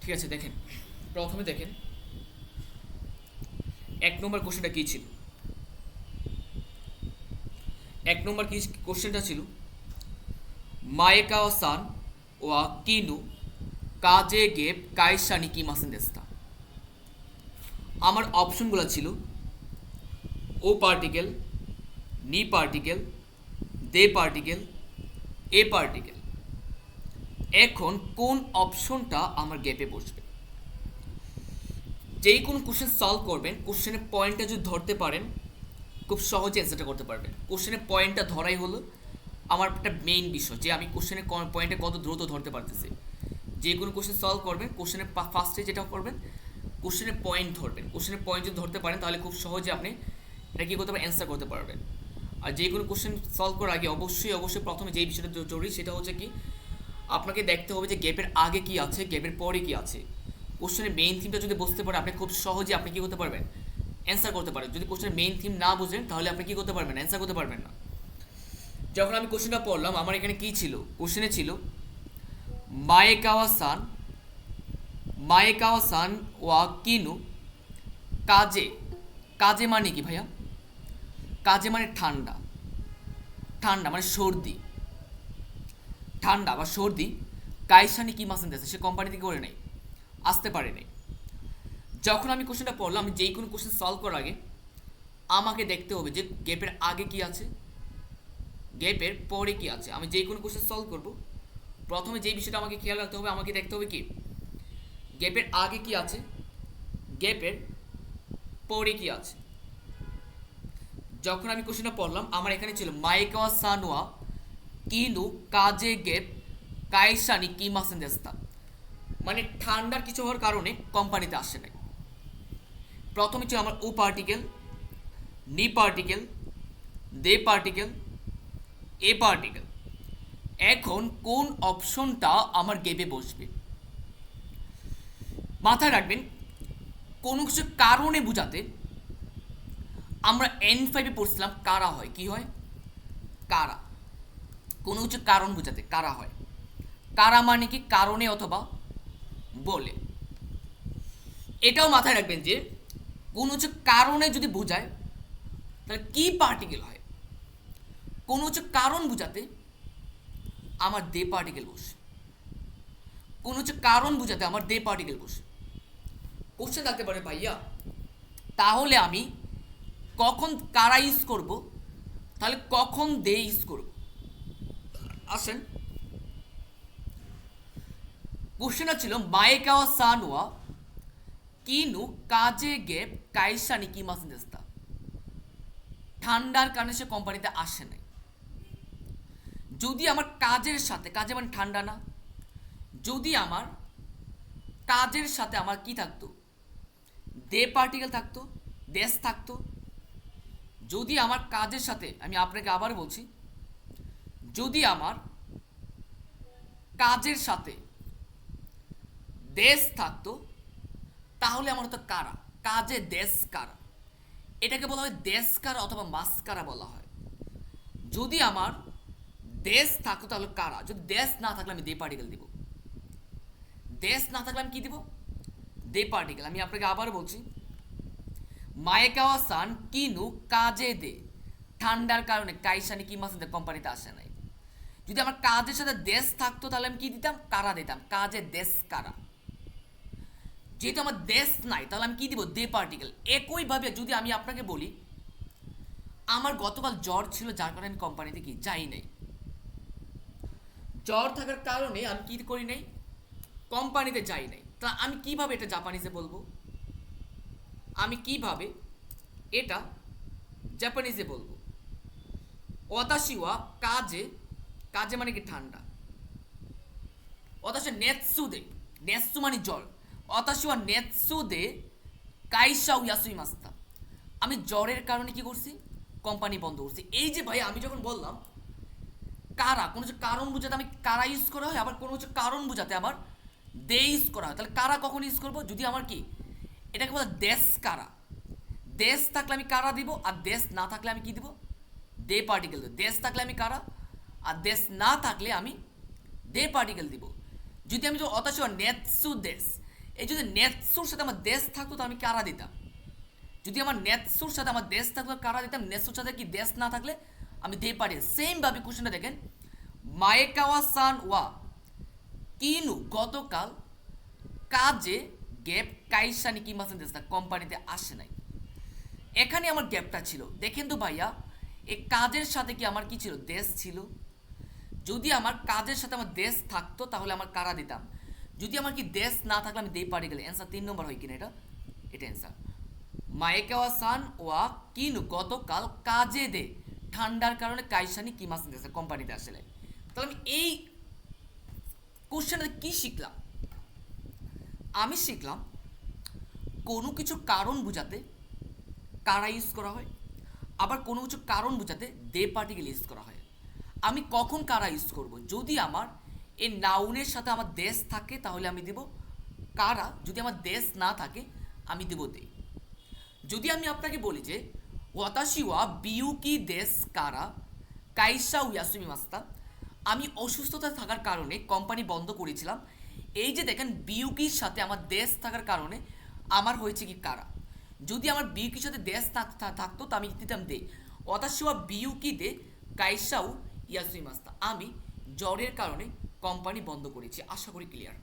ঠিক আছে, দেখেন প্রথমে দেখেন 1 নম্বর কোশ্চেনটা কী ছিল। 1 নম্বর কি কোশ্চেনটা ছিল, মায়েকাওয়া সান ওয়া কিনু কাজে গেপ কাইসা নিকি মাসেন দেস্তা। আমার অপশনগুলো ছিল ও পার্টিকেল, নি পার্টিকেল, দে পার্টিকেল, এ পার্টিকেল। এখন কোন অপশনটা আমার গ্যাপে বসবে? যেই কোনো কোশ্চেন সলভ করবেন, কোশ্চেনের পয়েন্টটা যদি ধরতে পারেন খুব সহজে অ্যান্সারটা করতে পারবেন। কোশ্চেনের পয়েন্টটা ধরাই হলো আমার একটা মেইন বিষয়, যে আমি কোশ্চেনের পয়েন্টে কত দ্রুত ধরতে পারতেছি। যে কোনো কোশ্চেন সলভ করবেন, কোশ্চেনের ফার্স্টে যেটা করবেন, কোশ্চেনের পয়েন্ট ধরবেন। কোশ্চেনের পয়েন্ট যদি ধরতে পারেন তাহলে খুব সহজে আপনি এটা কী করতে পারেন, অ্যান্সার করতে পারবেন। আর যে কোনো কোশ্চেন সলভ করার আগে অবশ্যই প্রথমে যেই বিষয়টা জরুরি সেটা হচ্ছে কি, আপনাকে দেখতে হবে যে গ্যাপের আগে কি আছে, গ্যাপের পরে কি আছে। কোশ্চেনের মেইন থিমটা যদি বুঝতে পারেন, আপনি খুব সহজে আপনি কী করতে পারবেন, অ্যান্সার করতে পারেন। যদি কোশ্চেনের মেইন থিম না বুঝেন তাহলে আপনি কী করতে পারবেন, অ্যান্সার করতে পারবেন না। যখন আমি কোশ্চেনটা পড়লাম, আমার এখানে কী ছিল, কোশ্চেনে ছিল মায়েকাওয়া সান, মায়েকাওয়া সান ওয়া কিনু কাজে। কাজে মানে কি ভাইয়া? কাজে মানে ঠান্ডা, ঠান্ডা মানে সর্দি, ঠান্ডা বা সর্দি। কাইসানি কি মাসেন দেশে, সে কোম্পানি থেকে করে নেই, আসতে পারে নাই। যখন আমি কোশ্চেনটা পড়লাম, আমি যেই কোনো কোশ্চেন সলভ করার আগে আমাকে দেখতে হবে যে গ্যাপের আগে কি আছে, গ্যাপের পরে কি আছে। আমি যেই কোনো কোশ্চেন সলভ করব, প্রথমে যেই বিষয়টা আমাকে খেয়াল রাখতে হবে, আমাকে দেখতে হবে কি গ্যাপের আগে কি আছে, গ্যাপের পরে কি আছে। যখন আমি কোশ্চেনটা পড়লাম, আমার এখানে ছিল মাইকাওয়া সানোয়া কিনু কাজে গেপ কাইসানি কি মাসেন দেস্তা, মানে ঠান্ডার কিছু হওয়ার কারণে কোম্পানিতে আসে নাই। প্রথমে ছিল আমার ও পার্টিকেল, নি পার্টিকেল, দে পার্টিকেল, এ পার্টিকেল। এখন কোন অপশনটা আমার গেপে বসবে? মাথায় রাখবেন, কোনো কিছু কারণে বোঝাতে আমরা N5-এ পড়ছিলাম কারা হয়, কি হয়, কারা। কোনো কিছু কারণ বোঝাতে কারা হয়। কারা মানে কি, কারণে অথবা বলে। এটাও মাথায় রাখবেন যে কোনো কিছু কারণে যদি বোঝায় তাহলে কি পার্টিকেল হয়। কোনো কিছু কারণ বোঝাতে আমার দে পার্টিকেল বসে, কোনো কিছু কারণ বোঝাতে আমার দে পার্টিকেল বসে। কোশ্চেন থাকতে পারে ভাইয়া তাহলে আমি কখন কারা ইউজ করব, তাহলে কখন দে ইউজ করব। আসেন, কোশ্চেনটা ছিল মায়েকাওয়া সানোয়া কিনু কাজে গেপ কাইসানি কি মাসেন দেস্তা। ঠান্ডার কারণে সে কোম্পানিতে আসে নাই। যদি আমার কাজের সাথে, কাজে মানে ঠান্ডা না, যদি আমার কাজের সাথে আমার কি থাকতো, দে পার্টিকেল থাকতো, দেশ থাকতো। যদি আমার কাজের সাথে, আমি আপনাকে আবার বলছি, যদি আমার কাজের সাথে দেশ থাকতো তাহলে আমার হতো কারা, কাজে দেশ কারা। এটাকে বলা হয় দেশ কারা অথবা মাস্কারা বলা হয়। যদি আমার দেশ থাকতো তাহলে কারা, যদি দেশ না থাকলে আমি দে পার্টিকেল দিব। দেশ না থাকলে আমি কি দিব, দে পার্টিকেল। আমি আপনাকে আবার বলছি, মায়েকাওয়া সান কিনু কাজে দে, ঠান্ডার কারণে কাইসানি কি মাসে কোম্পানিতে আসে নাই। যদি আমার কাজের সাথে দেশ থাকতো তাহলে আমি কি দিতাম, কারা দিতাম, কাজে দেশ কারা। যেহেতু আমার দেশ নাই তাহলে আমি কি দিব, দে পার্টিকেল। একইভাবে যদি আমি আপনাকে বলি আমার গতকাল জ্বর ছিল যার কারণে আমি কোম্পানিতে কি যাই নাই, জ্বর থাকার কারণে আমি কি করি নাই, কোম্পানিতে যাই নাই। তা আমি কিভাবে এটা জাপানিজে বলবো, আমি কিভাবে এটা জাপানিজে বলবো? ওয়াতাশিওয়া কাজে, কাজে মানে কি ঠান্ডা, ওয়াতাশি নেতসুদে, নেতসু মানে জ্বর, ওয়াতাশিওয়া নেতসুদে কাইসাও ইয়াসুই মাস্তা। আমি জ্বরের কারণে কি করছি, কোম্পানি বন্ধ করছি। এই যে ভাই আমি যখন বললাম কারা, কোনো কিছু কারণ বোঝাতে আমি কারা ইউজ করা হয়, আবার কোনো কিছু কারণ বোঝাতে আবার দে ইউজ করা হয়। তাহলে কারা কখন ইউজ করবো, যদি আমার কি, এটাকে বলা দেশ কারা। দেশ থাকলে আমি কারা দিব, আর দেশ না থাকলে আমি কি দিব, দে পার্টিকেল দিব। দেশ থাকলে আমি কারা, আর দেশ না থাকলে আমি দে পার্টিকেল দিব। যদি আমি অতাশিওয়া নেতসু দেশ, এই যদি নেতসুর সাথে আমার দেশ থাকতো তো আমি কারা দিতাম। যদি আমার নেতসুর সাথে আমার দেশ থাকতো কারা দিতাম, নেতসুর সাথে কি দেশ না থাকলে আমি দিয়ে পারি। সেমভাবে কোশ্চেনটা দেখেন, মায়েকাওয়া সান ওয়া কিনু গতকাল কাজে গ্যাপ কাইসা নি কিমাসেন দেশটা কোম্পানিতে আসে নাই। এখানে আমার গ্যাপটা ছিল। দেখেন তো ভাইয়া, এই কাজের সাথে কি আমার কি ছিল, দেশ ছিল। যদি আমার কাজের সাথে আমার দেশ থাকতো তাহলে আমার কারা দিতাম। যদি আমার কি দেশ না থাকলে আমি দিয়ে পারি গেলে অ্যান্সার 3 নম্বর হয় কিনা, এটা অ্যান্সার। মায়েকাওয়া সান ওয়া কিনু গতকাল কাজে দে ঠান্ডার কারণে কাইসানি কিমাসেন দেশটা কোম্পানিতে আসলে। তাহলে আমি এই কোশ্চেনটা কি শিখলাম, আমি শিখলাম কোনো কিছু কারণ বোঝাতে কারা ইউজ করা হয়, আবার কোনো কিছু কারণ বোঝাতে দে পার্টিকেল ইউজ করা হয়। আমি কখন কারা ইউজ করব, যদি আমার এই নাউনের সাথে আমার দেশ থাকে তাহলে আমি দেব কারা, যদি আমার দেশ না থাকে আমি দেব দে। যদি আমি আপনাকে বলি যে ওয়াতাশি ওয়া বিউকি দেশ কারা কাইসা উয়াসুমি মাস্তা, আমি অসুস্থতা থাকার কারণে কোম্পানি বন্ধ করেছিলাম। এই যে দেখেন বিউকির সাথে আমার দেশ থাকার কারণে আমার হয়েছে কি কারা। যদি আমার বিউকির সাথে দেশ থাকতো তো আমি দিতাম দে। ওয়াতাশি ওয়া বিউকি দে কাইসাউ ইয়াসুমি মাস্তা, আমি জ্বরের কারণে কোম্পানি বন্ধ করেছি। আশা করি ক্লিয়ার,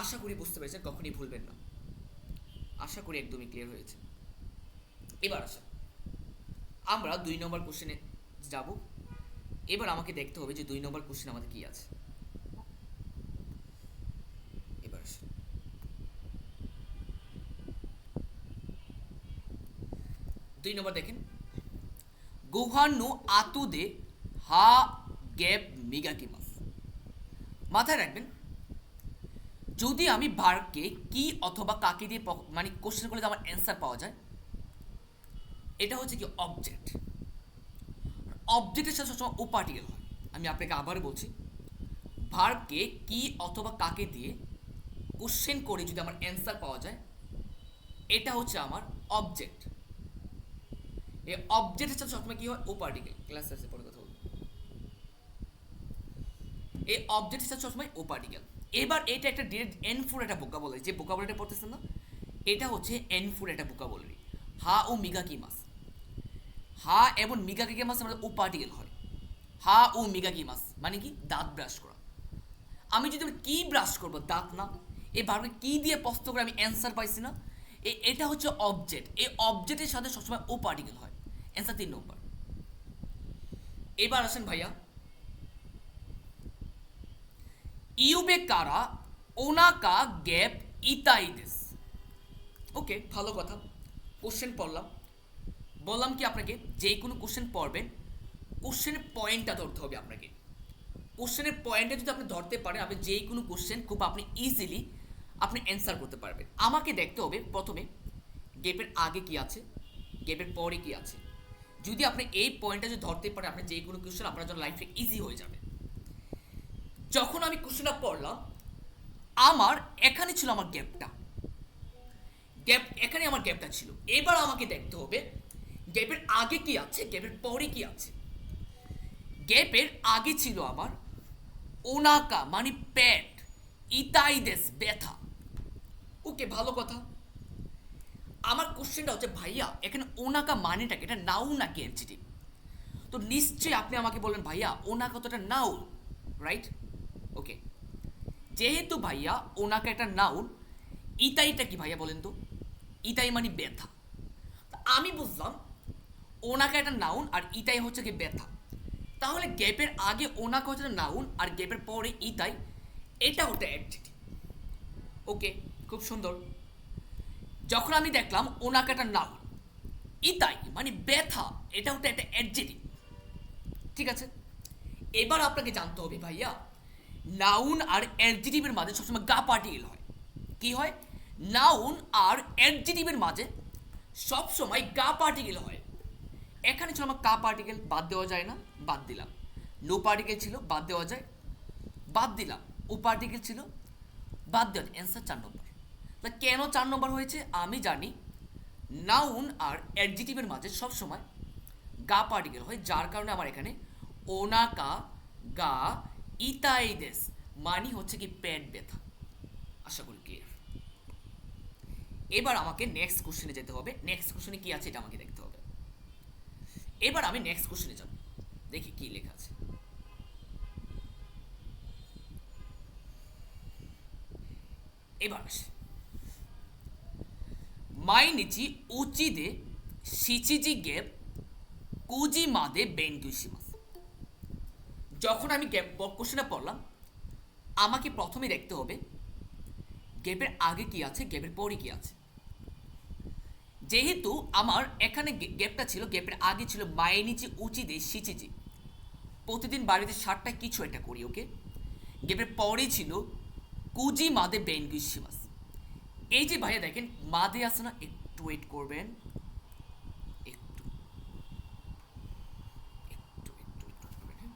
আশা করি বুঝতে পেরেছেন, কখনই ভুলবেন না। আশা করি একদমই ক্লিয়ার হয়েছে। এবার আসা আমরা 2 নম্বর কোশ্চেনে যাব। এবার আমাকে দেখতে হবে যে 2 নম্বর কোশ্চেন আমাদের কি আছে। এবার আসা 2 নম্বর দেখেন, গোহান্নু আতুদে হা গ্যাপ মিগাকিমাস। মাথায় রাখবেন, যদি আমি ভার্বকে কি অথবা কাকে দিয়ে মানে কোশ্চেন করলে আমার অ্যান্সার পাওয়া যায়, এটা হচ্ছে কি অবজেক্ট। অবজেক্টের সাথে সবসময় ও পার্টিকেল হয়। আমি আপনাকে আবার বলছি, ভার্বকে কি অথবা কাকে দিয়ে কোশ্চেন করে যদি আমার অ্যান্সার পাওয়া যায়, এটা হচ্ছে আমার অবজেক্ট। এই অবজেক্টের সাথে সবসময় কি হয়, ও পার্টিকেল। ক্লাস শেষে পরে কথা বলবো। এই অবজেক্টের সাথে সবসময় ও পার্টিকেল। এবার এটা একটা ডিরেক্ট এন4 একটা ভোকাবুলারি, যে ভোকাবুলারিটা পড়তেছেন না, এটা হচ্ছে এন4 একটা ভোকাবুলারি। হা ও মিগা কি মাস, হা এবং মিগা কি মাস আমাদের ও পার্টিকেল হয়। হা ও মিগা কি মাস মানে কি, দাঁত ব্রাশ করা। আমি যদি কি ব্রাশ করবো, দাঁত না। এই ভার্বে কি দিয়ে প্রশ্ন করে আমি অ্যান্সার পাইছি না, এটা হচ্ছে অবজেক্ট। এই অবজেক্টের সাথে সবসময় ও পার্টিকেল হয়। অ্যান্সার 3 নম্বর। এবার আসেন ভাইয়া, ইউবে কারা ওনাকা গ্যাপ ইতাইদেস। ওকে, ভালো কথা। কোশ্চেন পড়লাম, বললাম কি আপনাকে যে কোনো কোশ্চেন পড়বেন, কোশ্চেনের পয়েন্টটা ধরতে হবে আপনাকে। কোশ্চেনের পয়েন্টটা যদি আপনি ধরতে পারেন, আপনি যে কোনো কোশ্চেন খুব আপনি ইজিলি আপনি অ্যান্সার করতে পারবেন। আমাকে দেখতে হবে প্রথমে গ্যাপের আগে কি আছে, গ্যাপের পরে কি আছে। যদি আপনি এই পয়েন্টটা যদি ধরতে পারেন, আপনি যে কোনো কোশ্চেন আপনার জন্য লাইফে ইজি হয়ে যাবে। যখন আমি কোশ্চেনটা পড়লাম, আমার এখানে ছিল আমার গ্যাপটা, এখানে আমার গ্যাপটা ছিল। এবার আমাকে দেখতে হবে গ্যাপের আগে কি আছে, গ্যাপের পরে কি আছে। গ্যাপের আগে ছিল আমার ওনাকা মানে পেট, ইতাইদেস ব্যথা। ওকে, ভালো কথা। আমার কোশ্চেনটা হচ্ছে ভাইয়া এখানে ওনাকা মানেটা কি, এটা নাউন নাকি অ্যাডজেক্টিভ? তো নিশ্চয়ই আপনি আমাকে বলবেন ভাইয়া ওনাকা তো একটা নাউন, রাইট? ওকে, যেহেতু ভাইয়া ওনাকা একটা নাউন, ইতাইটা কি ভাইয়া বলেন তো? ইতাই মানে ব্যথা। আমি বুঝলাম ওনাকা একটা নাউন আর ইতাই হচ্ছে কি ব্যথা। তাহলে গ্যাপের আগে ওনাকা হচ্ছে নাউন আর গ্যাপের পরে ইতাই, এটা হচ্ছে অ্যাডজেক্টিভ। ওকে, খুব সুন্দর। যখন আমি দেখলাম ওনাকা একটা নাউন, ইতাই মানে ব্যথা, এটা হচ্ছে একটা অ্যাডজেক্টিভ। ঠিক আছে, এবার আপনাকে জানতে হবে ভাইয়া নাউন আর অ্যাডজেক্টিভের মাঝে সবসময় গা পার্টিকেল হয়। কি হয়? নাউন আর অ্যাডজেক্টিভের মাঝে সবসময় গা পার্টিকেল হয়। এখানে ছিল আমার কা পার্টিকেল, বাদ দেওয়া যায় না, বাদ দিলাম। নো পার্টিকেল ছিল, বাদ দেওয়া যায়, বাদ দিলাম। ও পার্টিকেল ছিল, বাদ দেওয়া যায়। অ্যান্সার 4 নম্বর। তা কেন 4 নম্বর হয়েছে? আমি জানি নাউন আর অ্যাডজেক্টিভের মাঝে সবসময় গা পার্টিকেল হয়, যার কারণে আমার এখানে ওনাকা গা ইতাইদেস মানে হচ্ছে কি পেট ব্যথা। আশা করি ক্লিয়ার। এবার আমাকে নেক্সট কোশ্চেনে যেতে হবে। নেক্সট কোশ্চেনে কি আছে এটা আমাকে দেখতে হবে। এবার আমি নেক্সট কোশ্চেনে যাব, দেখি কি লেখা আছে। এবার আসে, 毎日うちで7時ゲ9時まで勉強します। যখন আমি গ্যাপ কোশ্চেনটা পড়লাম, আমাকে প্রথমে দেখতে হবে গ্যাপের আগে কি আছে, গ্যাপের পরে কি আছে। যেহেতু আমার এখানে গ্যাপটা ছিল, গ্যাপের আগে ছিল মাইনিচি উচিদে সিচিজি, প্রতিদিন বাড়িতে 7টা কিছু একটা করি, ওকে। গ্যাপের পরে ছিল কুজি মাদে বেনগুইসিমাস। এই যে ভাইয়া দেখেন মাদে আছে না, একটু ওয়েট করবেন, একটু একটু একটু একটু করবেন, হ্যাঁ,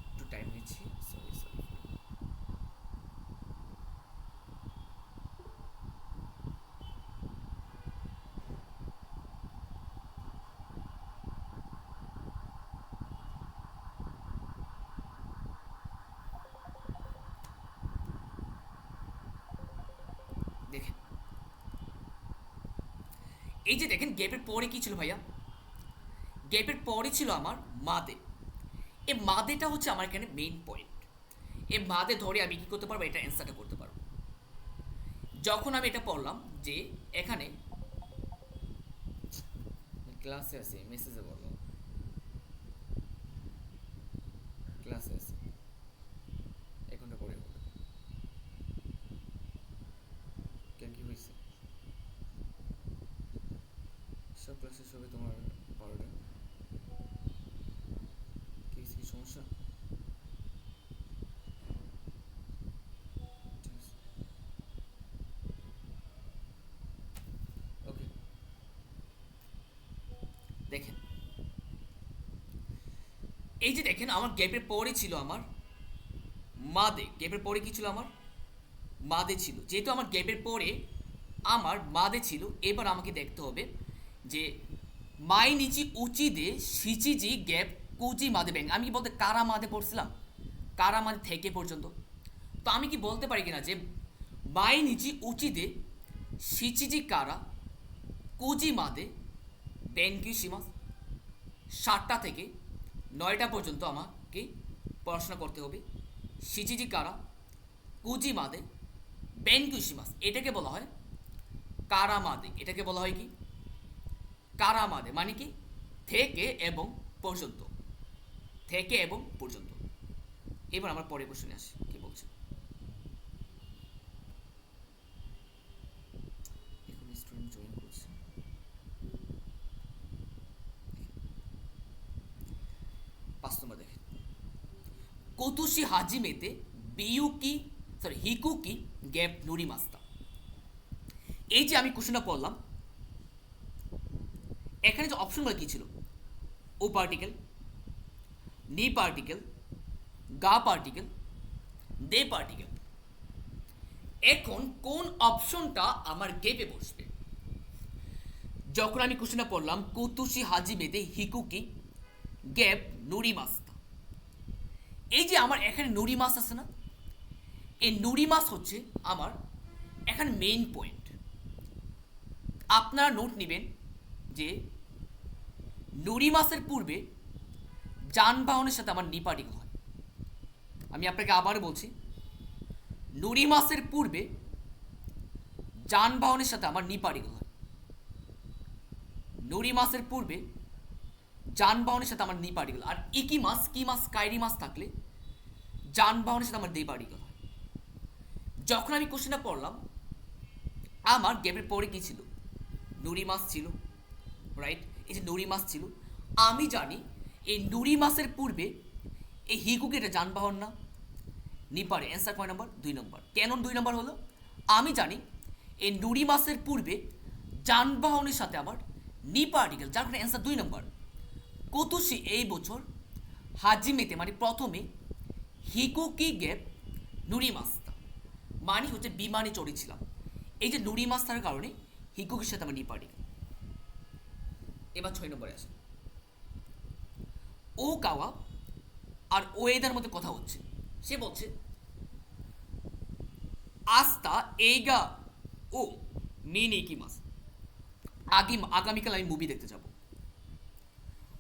একটু টাইম নিচ্ছি, সরি সরি। দেখেন এই যে দেখেন গ্যাপের পরে কি ছিল ভাইয়া, গ্যাপের পরে ছিল আমার মাদে। এই মাদেটা হচ্ছে আমার এখানে মেইন পয়েন্ট। এই মাদে ধরে আমি কি করতে পারবো, এটা অ্যান্সারটা করতে পারবো। যখন আমি এটা পড়লাম যে এখানে ক্লাসে আছে, মেসেজে বললো ক্লাসে আছে, এক ঘন্টা পরে বললো, কেন কি হয়েছে, সব ক্লাসে সবে তোমার 12টা, কি কি সমস্যা? ওকে, দেখেন এই যে দেখেন আমার গ্যাপের পরে ছিল আমার মাদে, গ্যাপের পরে কি ছিল আমার মাদে ছিল। যেহেতু আমার গ্যাপের পরে আমার মাদে ছিল, এবার আমাকে দেখতে হবে যে মাই নিচি উচিদে সিচিজি গ্যাপ কুচি মাদে ব্যাং। আমি কি বলতে কারা মাদে পড়ছিলাম, কারা মাদে থেকে পর্যন্ত। তো আমি কি বলতে পারি কিনা যে মাই নিচি উচিদে সিচিজি কারা কুজি মাদে ব্যাংকি সীমা, 7টা থেকে 9টা পর্যন্ত আমাকে পড়াশোনা করতে হবে। সিচিজি কারা কুজি মাদে বেনকিউ সীমাস, এটাকে বলা হয় কারামাদে। এটাকে বলা হয় কি কারামাদে, মানে কি থেকে এবং পর্যন্ত, থেকে এবং পর্যন্ত। এবার আমরা পরে কোশ্চেনে আসি, কি বলছে। এখন স্টুডেন্ট জয়েন করছে, 5 নম্বর দেখেন, কোতুশি হাজিমেতে বিউকি সরি হিকুকি গ্যাপ নুরি মাস্তা। এই যে আমি কোশ্চেনটা পড়লাম, এখানে যে অপশনগুলো কি ছিল, ও পার্টিকেল, নি পার্টিকেল, গা পার্টিকেল, দে পার্টিকেল। এখন কোন অপশনটা আমার গেপে বসবে? যখন আমি কোশ্চেনটা পড়লাম কুতুশি হাজিমেতে হিকুকি গ্যাপ নুরি মাস্তা, এই যে আমার এখানে নুরি মাস আছে না, এই নুরি মাস হচ্ছে আমার এখানে মেইন পয়েন্ট। আপনারা নোট নেবেন যে নুরি মাসের পূর্বে যানবাহনের সাথে আমার নি পার্টিকেল হয়। আমি আপনাকে আবার বলছি, নুরি মাসের পূর্বে যানবাহনের সাথে আমার নি পার্টিকেল হয়। নুরি মাসের পূর্বে যানবাহনের সাথে আমার নি পার্টিকেল, আর ইকি মাস কি মাস কাইরি মাস থাকলে যানবাহনের সাথে আমার দে পার্টিকেল হয়। যখন আমি কোশ্চেনটা পড়লাম, আমার গ্যাপের পরে কি ছিল, নুরি মাস ছিল, রাইট। এই যে নুরি মাস ছিল, আমি জানি এই নুরি মাসের পূর্বে এই হিকুকে এটা যানবাহন না, নিপারে। অ্যান্সার কয় নম্বর? 2 নম্বর। কেন 2 নম্বর হলো? আমি জানি এই নুরি মাসের পূর্বে যানবাহনের সাথে আমার নি পার্টিকেল, যার কারণে অ্যান্সার 2 নম্বর। কোতুশি এই বছর হাজিমেতে মানে প্রথমে হিকুকি গ্যাপ নুরি মাস্তা, মানে হচ্ছে বিমানে চড়েছিলাম। এই যে নুরি মাস্তার কারণে হিকুকির সাথে আমার নি পার্টিকেল। এবার 6 নম্বরে আসে, ও কাওয়া আর ওয়েদার মধ্যে কথা হচ্ছে। সে বলছে আস্তা এইগা ও মেন এই কি মাস আগামীকাল আমি মুভি দেখতে যাব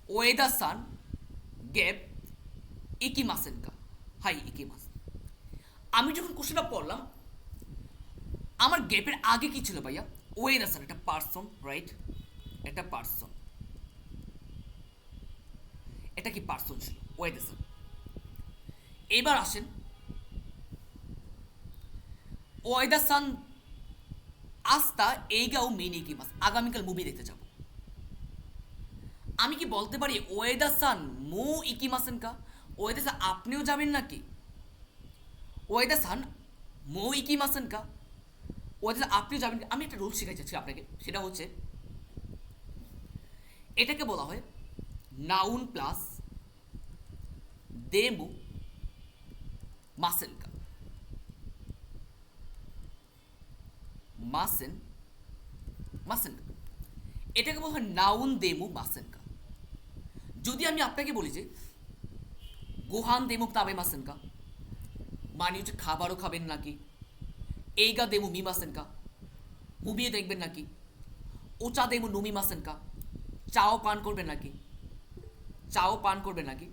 ওয়েদা সান গ্যাপ ইকি মাসেনকা হাই ইকি মাস আমি যখন কোশ্চেনটা পড়লাম আমার গ্যাপের আগে কি ছিল ভাইয়া ওয়েদা সান একটা পার্সন রাইট একটা পার্সন এটা কি পার্সন ছিল ওয়েদা সান এবার আসেন ওয়েদা সান আস্তা এইগাও মেনে কি মাস আগামীকাল মুভি দেখতে যাব আমি কি বলতে পারি ওয়েদা সান মো ইকিমাসেন কা ওয়েদা সান আপনিও যাবেন নাকি ওয়েদা সান মো ইকিমাসেন কা ওয়েদা সান আপনিও যাবেন আমি একটা রুল শেখাই যাচ্ছি আপনাকে সেটা হচ্ছে এটাকে বলা হয় নাউন প্লাস দেমু মাসেন কা মাসেন মাসেন কা এটাকে বলা হয় নাউন দেমু মাসেন কা যদি আমি আপনাকে বলি যে গোহান দেমুক তাবে মাসেন কা মানে হচ্ছে খাবারও খাবেন নাকি এইগা দেমু মি মাসেন কা মুভিয়ে দেখবেন নাকি ওচা দেমু নুমি মাসেন কা চাও পান করবেন নাকি চাও পান করবেন নাকি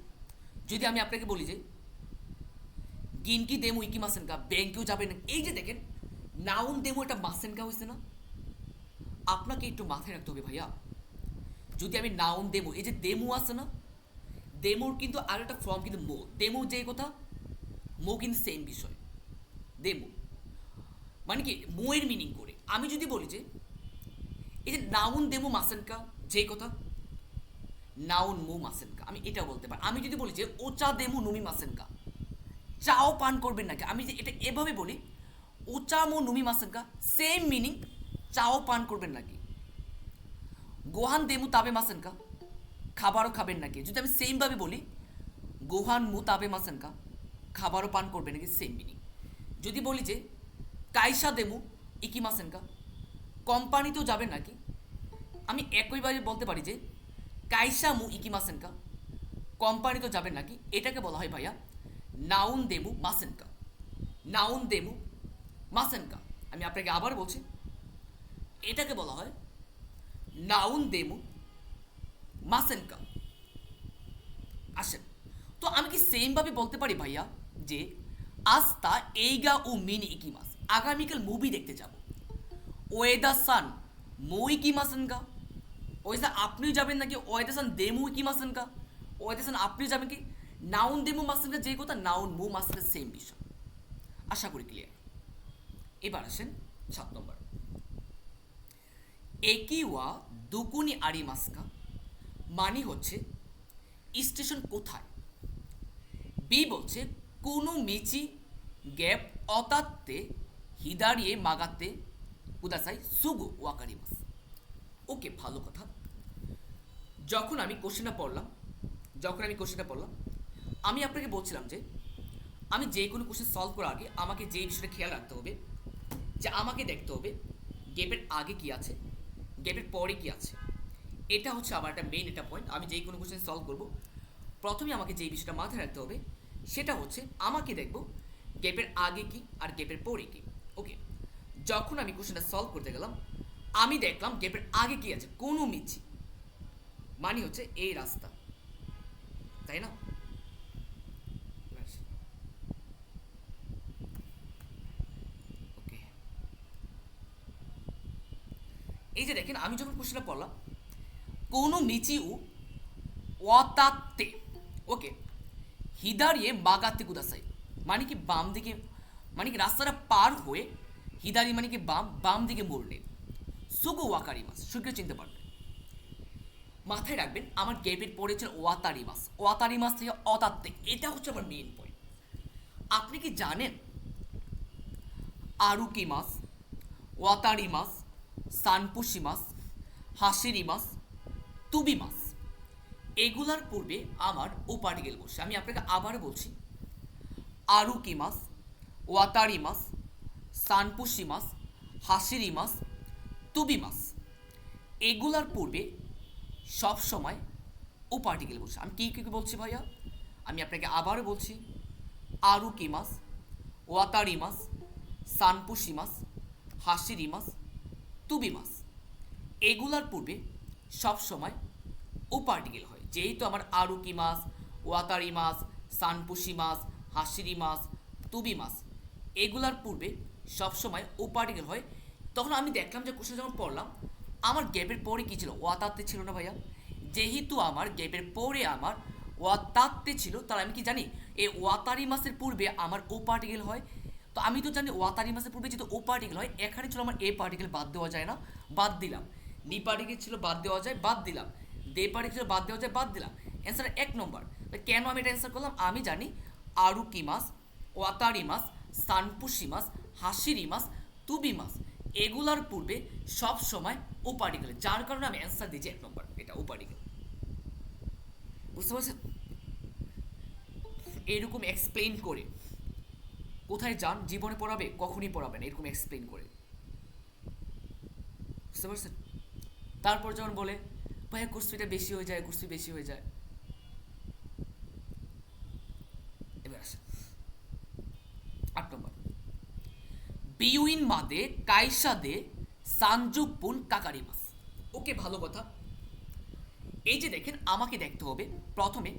যদি আমি আপনাকে বলি যে গিনকি দেমু ইকি মাসেন কা ব্যাংকেও যাবেন এই যে দেখেন নাউন দেমু একটা মাসেন কা হয়েছে না আপনাকে একটু মাথায় রাখতে হবে ভাইয়া যদি আমি নাউন দেমু এই যে দেমু আছে না দেমুর কিন্তু আর একটা ফর্ম কিন্তু মো দেমু যে কথা মো কিন্তু সেম বিষয় দেমু মানে কি মোয়ের মিনিং করে আমি যদি বলি যে এই যে নাউন দেমু মাসেনকা যে কথা নাউন মো মাসেনকা আমি এটা বলতে পারি আমি যদি বলি যে ওচা দেমু নুমি মাসেনকা চাও পান করবেন নাকি আমি যে এটা এভাবে বলি ওচা মো নুমি মাসেনকা সেম মিনিং চাও পান করবেন নাকি গোহান দেমু তাবে মাসেনকা খাবারও খাবেন নাকি যদি আমি সেমভাবে বলি গোহান মু তাবে মাসেনকা খাবারও পান করবেন নাকি সেম মিনিং যদি বলি যে কাইসা দেমু ইকি মাসেনকা কোম্পানিতেও যাবেন নাকি আমি একইভাবে বলতে পারি যে কাইসা মু ইকি মাসেনকা কোম্পানিতেও যাবেন নাকি এটাকে বলা হয় ভাইয়া নাউন দেমু মাসেনকা নাউন দেমু মাসেনকা আমি আপনাকে আবার বলছি এটাকে বলা হয় নাউন দেমু মাসেনকা আসেন তো আমি কি সেমভাবে বলতে পারি ভাইয়া যে আস্তা এইগা ও মিনি ইকিমাস আগামীকাল মুভি দেখতে যাব ওয়েদা সান মো ইকিমাসেনকা ওয়েদা আপনিও যাবেন নাকি ওয়েদা সান দেমু ইকিমাসেনকা ওয়েদা সান আপনিও যাবেন কি নাউন দেমু মাসেনকা যে কথা নাউন মু মাসেনকা সেম বিষয় আশা করি ক্লিয়ার এবার আসেন 7 নম্বর একিওয়া দুকুনি আরি মাসকা মানে হচ্ছে স্টেশন কোথায় বি বলছে কোনো মিচি গ্যাপ অতাত্তে হিদারিয়ে মাগাতে কুদাসাই সুগো ওয়াকারিমাস ওকে ভালো কথা যখন আমি কোশ্চেনটা পড়লাম আমি আপনাকে বলছিলাম যে আমি যে কোনো কোশ্চেন সলভ করার আগে আমাকে যে বিষয়টা খেয়াল রাখতে হবে যে আমাকে দেখতে হবে গ্যাপের আগে কি আছে গ্যাপের পরে কি আছে এটা হচ্ছে আমার একটা মেইন একটা পয়েন্ট আমি যেই কোনো কোশ্চেন সলভ করব প্রথমে আমাকে যেই বিষয়টা মাথায় রাখতে হবে সেটা হচ্ছে আমাকে দেখব গ্যাপের আগে কি আর গ্যাপের পরে কি ওকে যখন আমি কোশ্চেনটা সলভ করতে গেলাম আমি দেখলাম গ্যাপের আগে কি আছে কোনো মিছি মানে হচ্ছে এই রাস্তা তাই না ওকে এই যে দেখেন আমি যখন কোশ্চেনটা পড়লাম কোনো মিচি উ ওয়াতাত্তে ওকে হিদারিয়ে মাগাতে কুদাসাই মানে কি বাম দিকে মানে কি রাস্তাটা পার হয়ে হিদারি মানে কি বাম দিকে মোড়লে সুগো ওয়াকারি মাস সুখে চিনতে পারবে মাথায় রাখবেন আমার গ্যাপের পরে ছিল ওয়াতারি মাস থেকে অতাত্তে এটা হচ্ছে আমার মেইন পয়েন্ট আপনি কি জানেন আরুকি মাস ওয়াতারি মাস সানপুশি মাস হাসিরি মাস তুবি মাস এগুলার পূর্বে আমার ও পার্টিকেল বসে আমি আপনাকে আবার বলছি আরুকি মাস ওয়াতারি মাস সানপুশি মাস হাসিরি মাস তুবি মাস এগুলার পূর্বে সব সময় ও পার্টিকেল বসে আমি কী কী বলছি ভাইয়া আমি আপনাকে আবারও বলছি আরুকি মাস ওয়াতারি মাস সানপুসি মাস, হাসিরি মাস, তুবি মাস, এগুলার পূর্বে সবসময় ও পার্টিকেল হয়। যেহেতু আমার আরুকি মাস, ওয়াতারি মাস, সানপুসি মাস, হাসিরি মাস, তুবি মাস, এগুলার পূর্বে সবসময় ও পার্টিকেল হয়। তখন আমি দেখলাম যে কোশ্চেন যখন পড়লাম, আমার গ্যাপের পরে কী ছিল, ওয়াতাতে ছিল না ভাইয়া। যেহেতু আমার গ্যাপের পরে আমার ওয়াতাতে ছিল, তাহলে আমি কি জানি এই ওয়াতারি মাসের পূর্বে আমার ও পার্টিকেল হয়। তো আমি তো জানি ওয়াতারি মাসের পূর্বে যেহেতু ও পার্টিকেল হয়, এখানে ছিল আমার এ পার্টিকেল, বাদ দেওয়া যায় না, বাদ দিলাম। নি পার্টিকেল ছিল, বাদ দেওয়া যায়, বাদ দিলাম। দে পার্টিকেল ছিল, বাদ দেওয়া যায়, বাদ দিলাম। অ্যান্সার 1 নম্বর। কেন আমি এটা অ্যান্সার করলাম, আমি জানি আরুকি মাস, ওয়াতারি মাস, সানপুসি মাস, হাসিরি মাস, তুবি মাস, এগুলার পূর্বে সব সময় ও পার্টিকেল, যার কারণে আমি অ্যান্সার দিয়েছি 1 নম্বর, এটা ও পার্টিকেল। বুঝতে পারছেন? এরকম এক্সপ্লেন করে কোথায় যান জীবনে পড়াবে, কখনই পড়াবে না এরকম এক্সপ্লেন করে। বুঝতে পারছেন? তারপর যখন বলে ভাইয়া কুস্তিটা বেশি হয়ে যায়, কুস্তি বেশি হয়ে যায়। এবার আসেন 8 নম্বর। বিউইন মাদে কাইসাদে সানজুকপুন কাকারিমাস। ওকে, ভালো কথা। এই যে দেখেন, আমাকে দেখতে হবে প্রথমে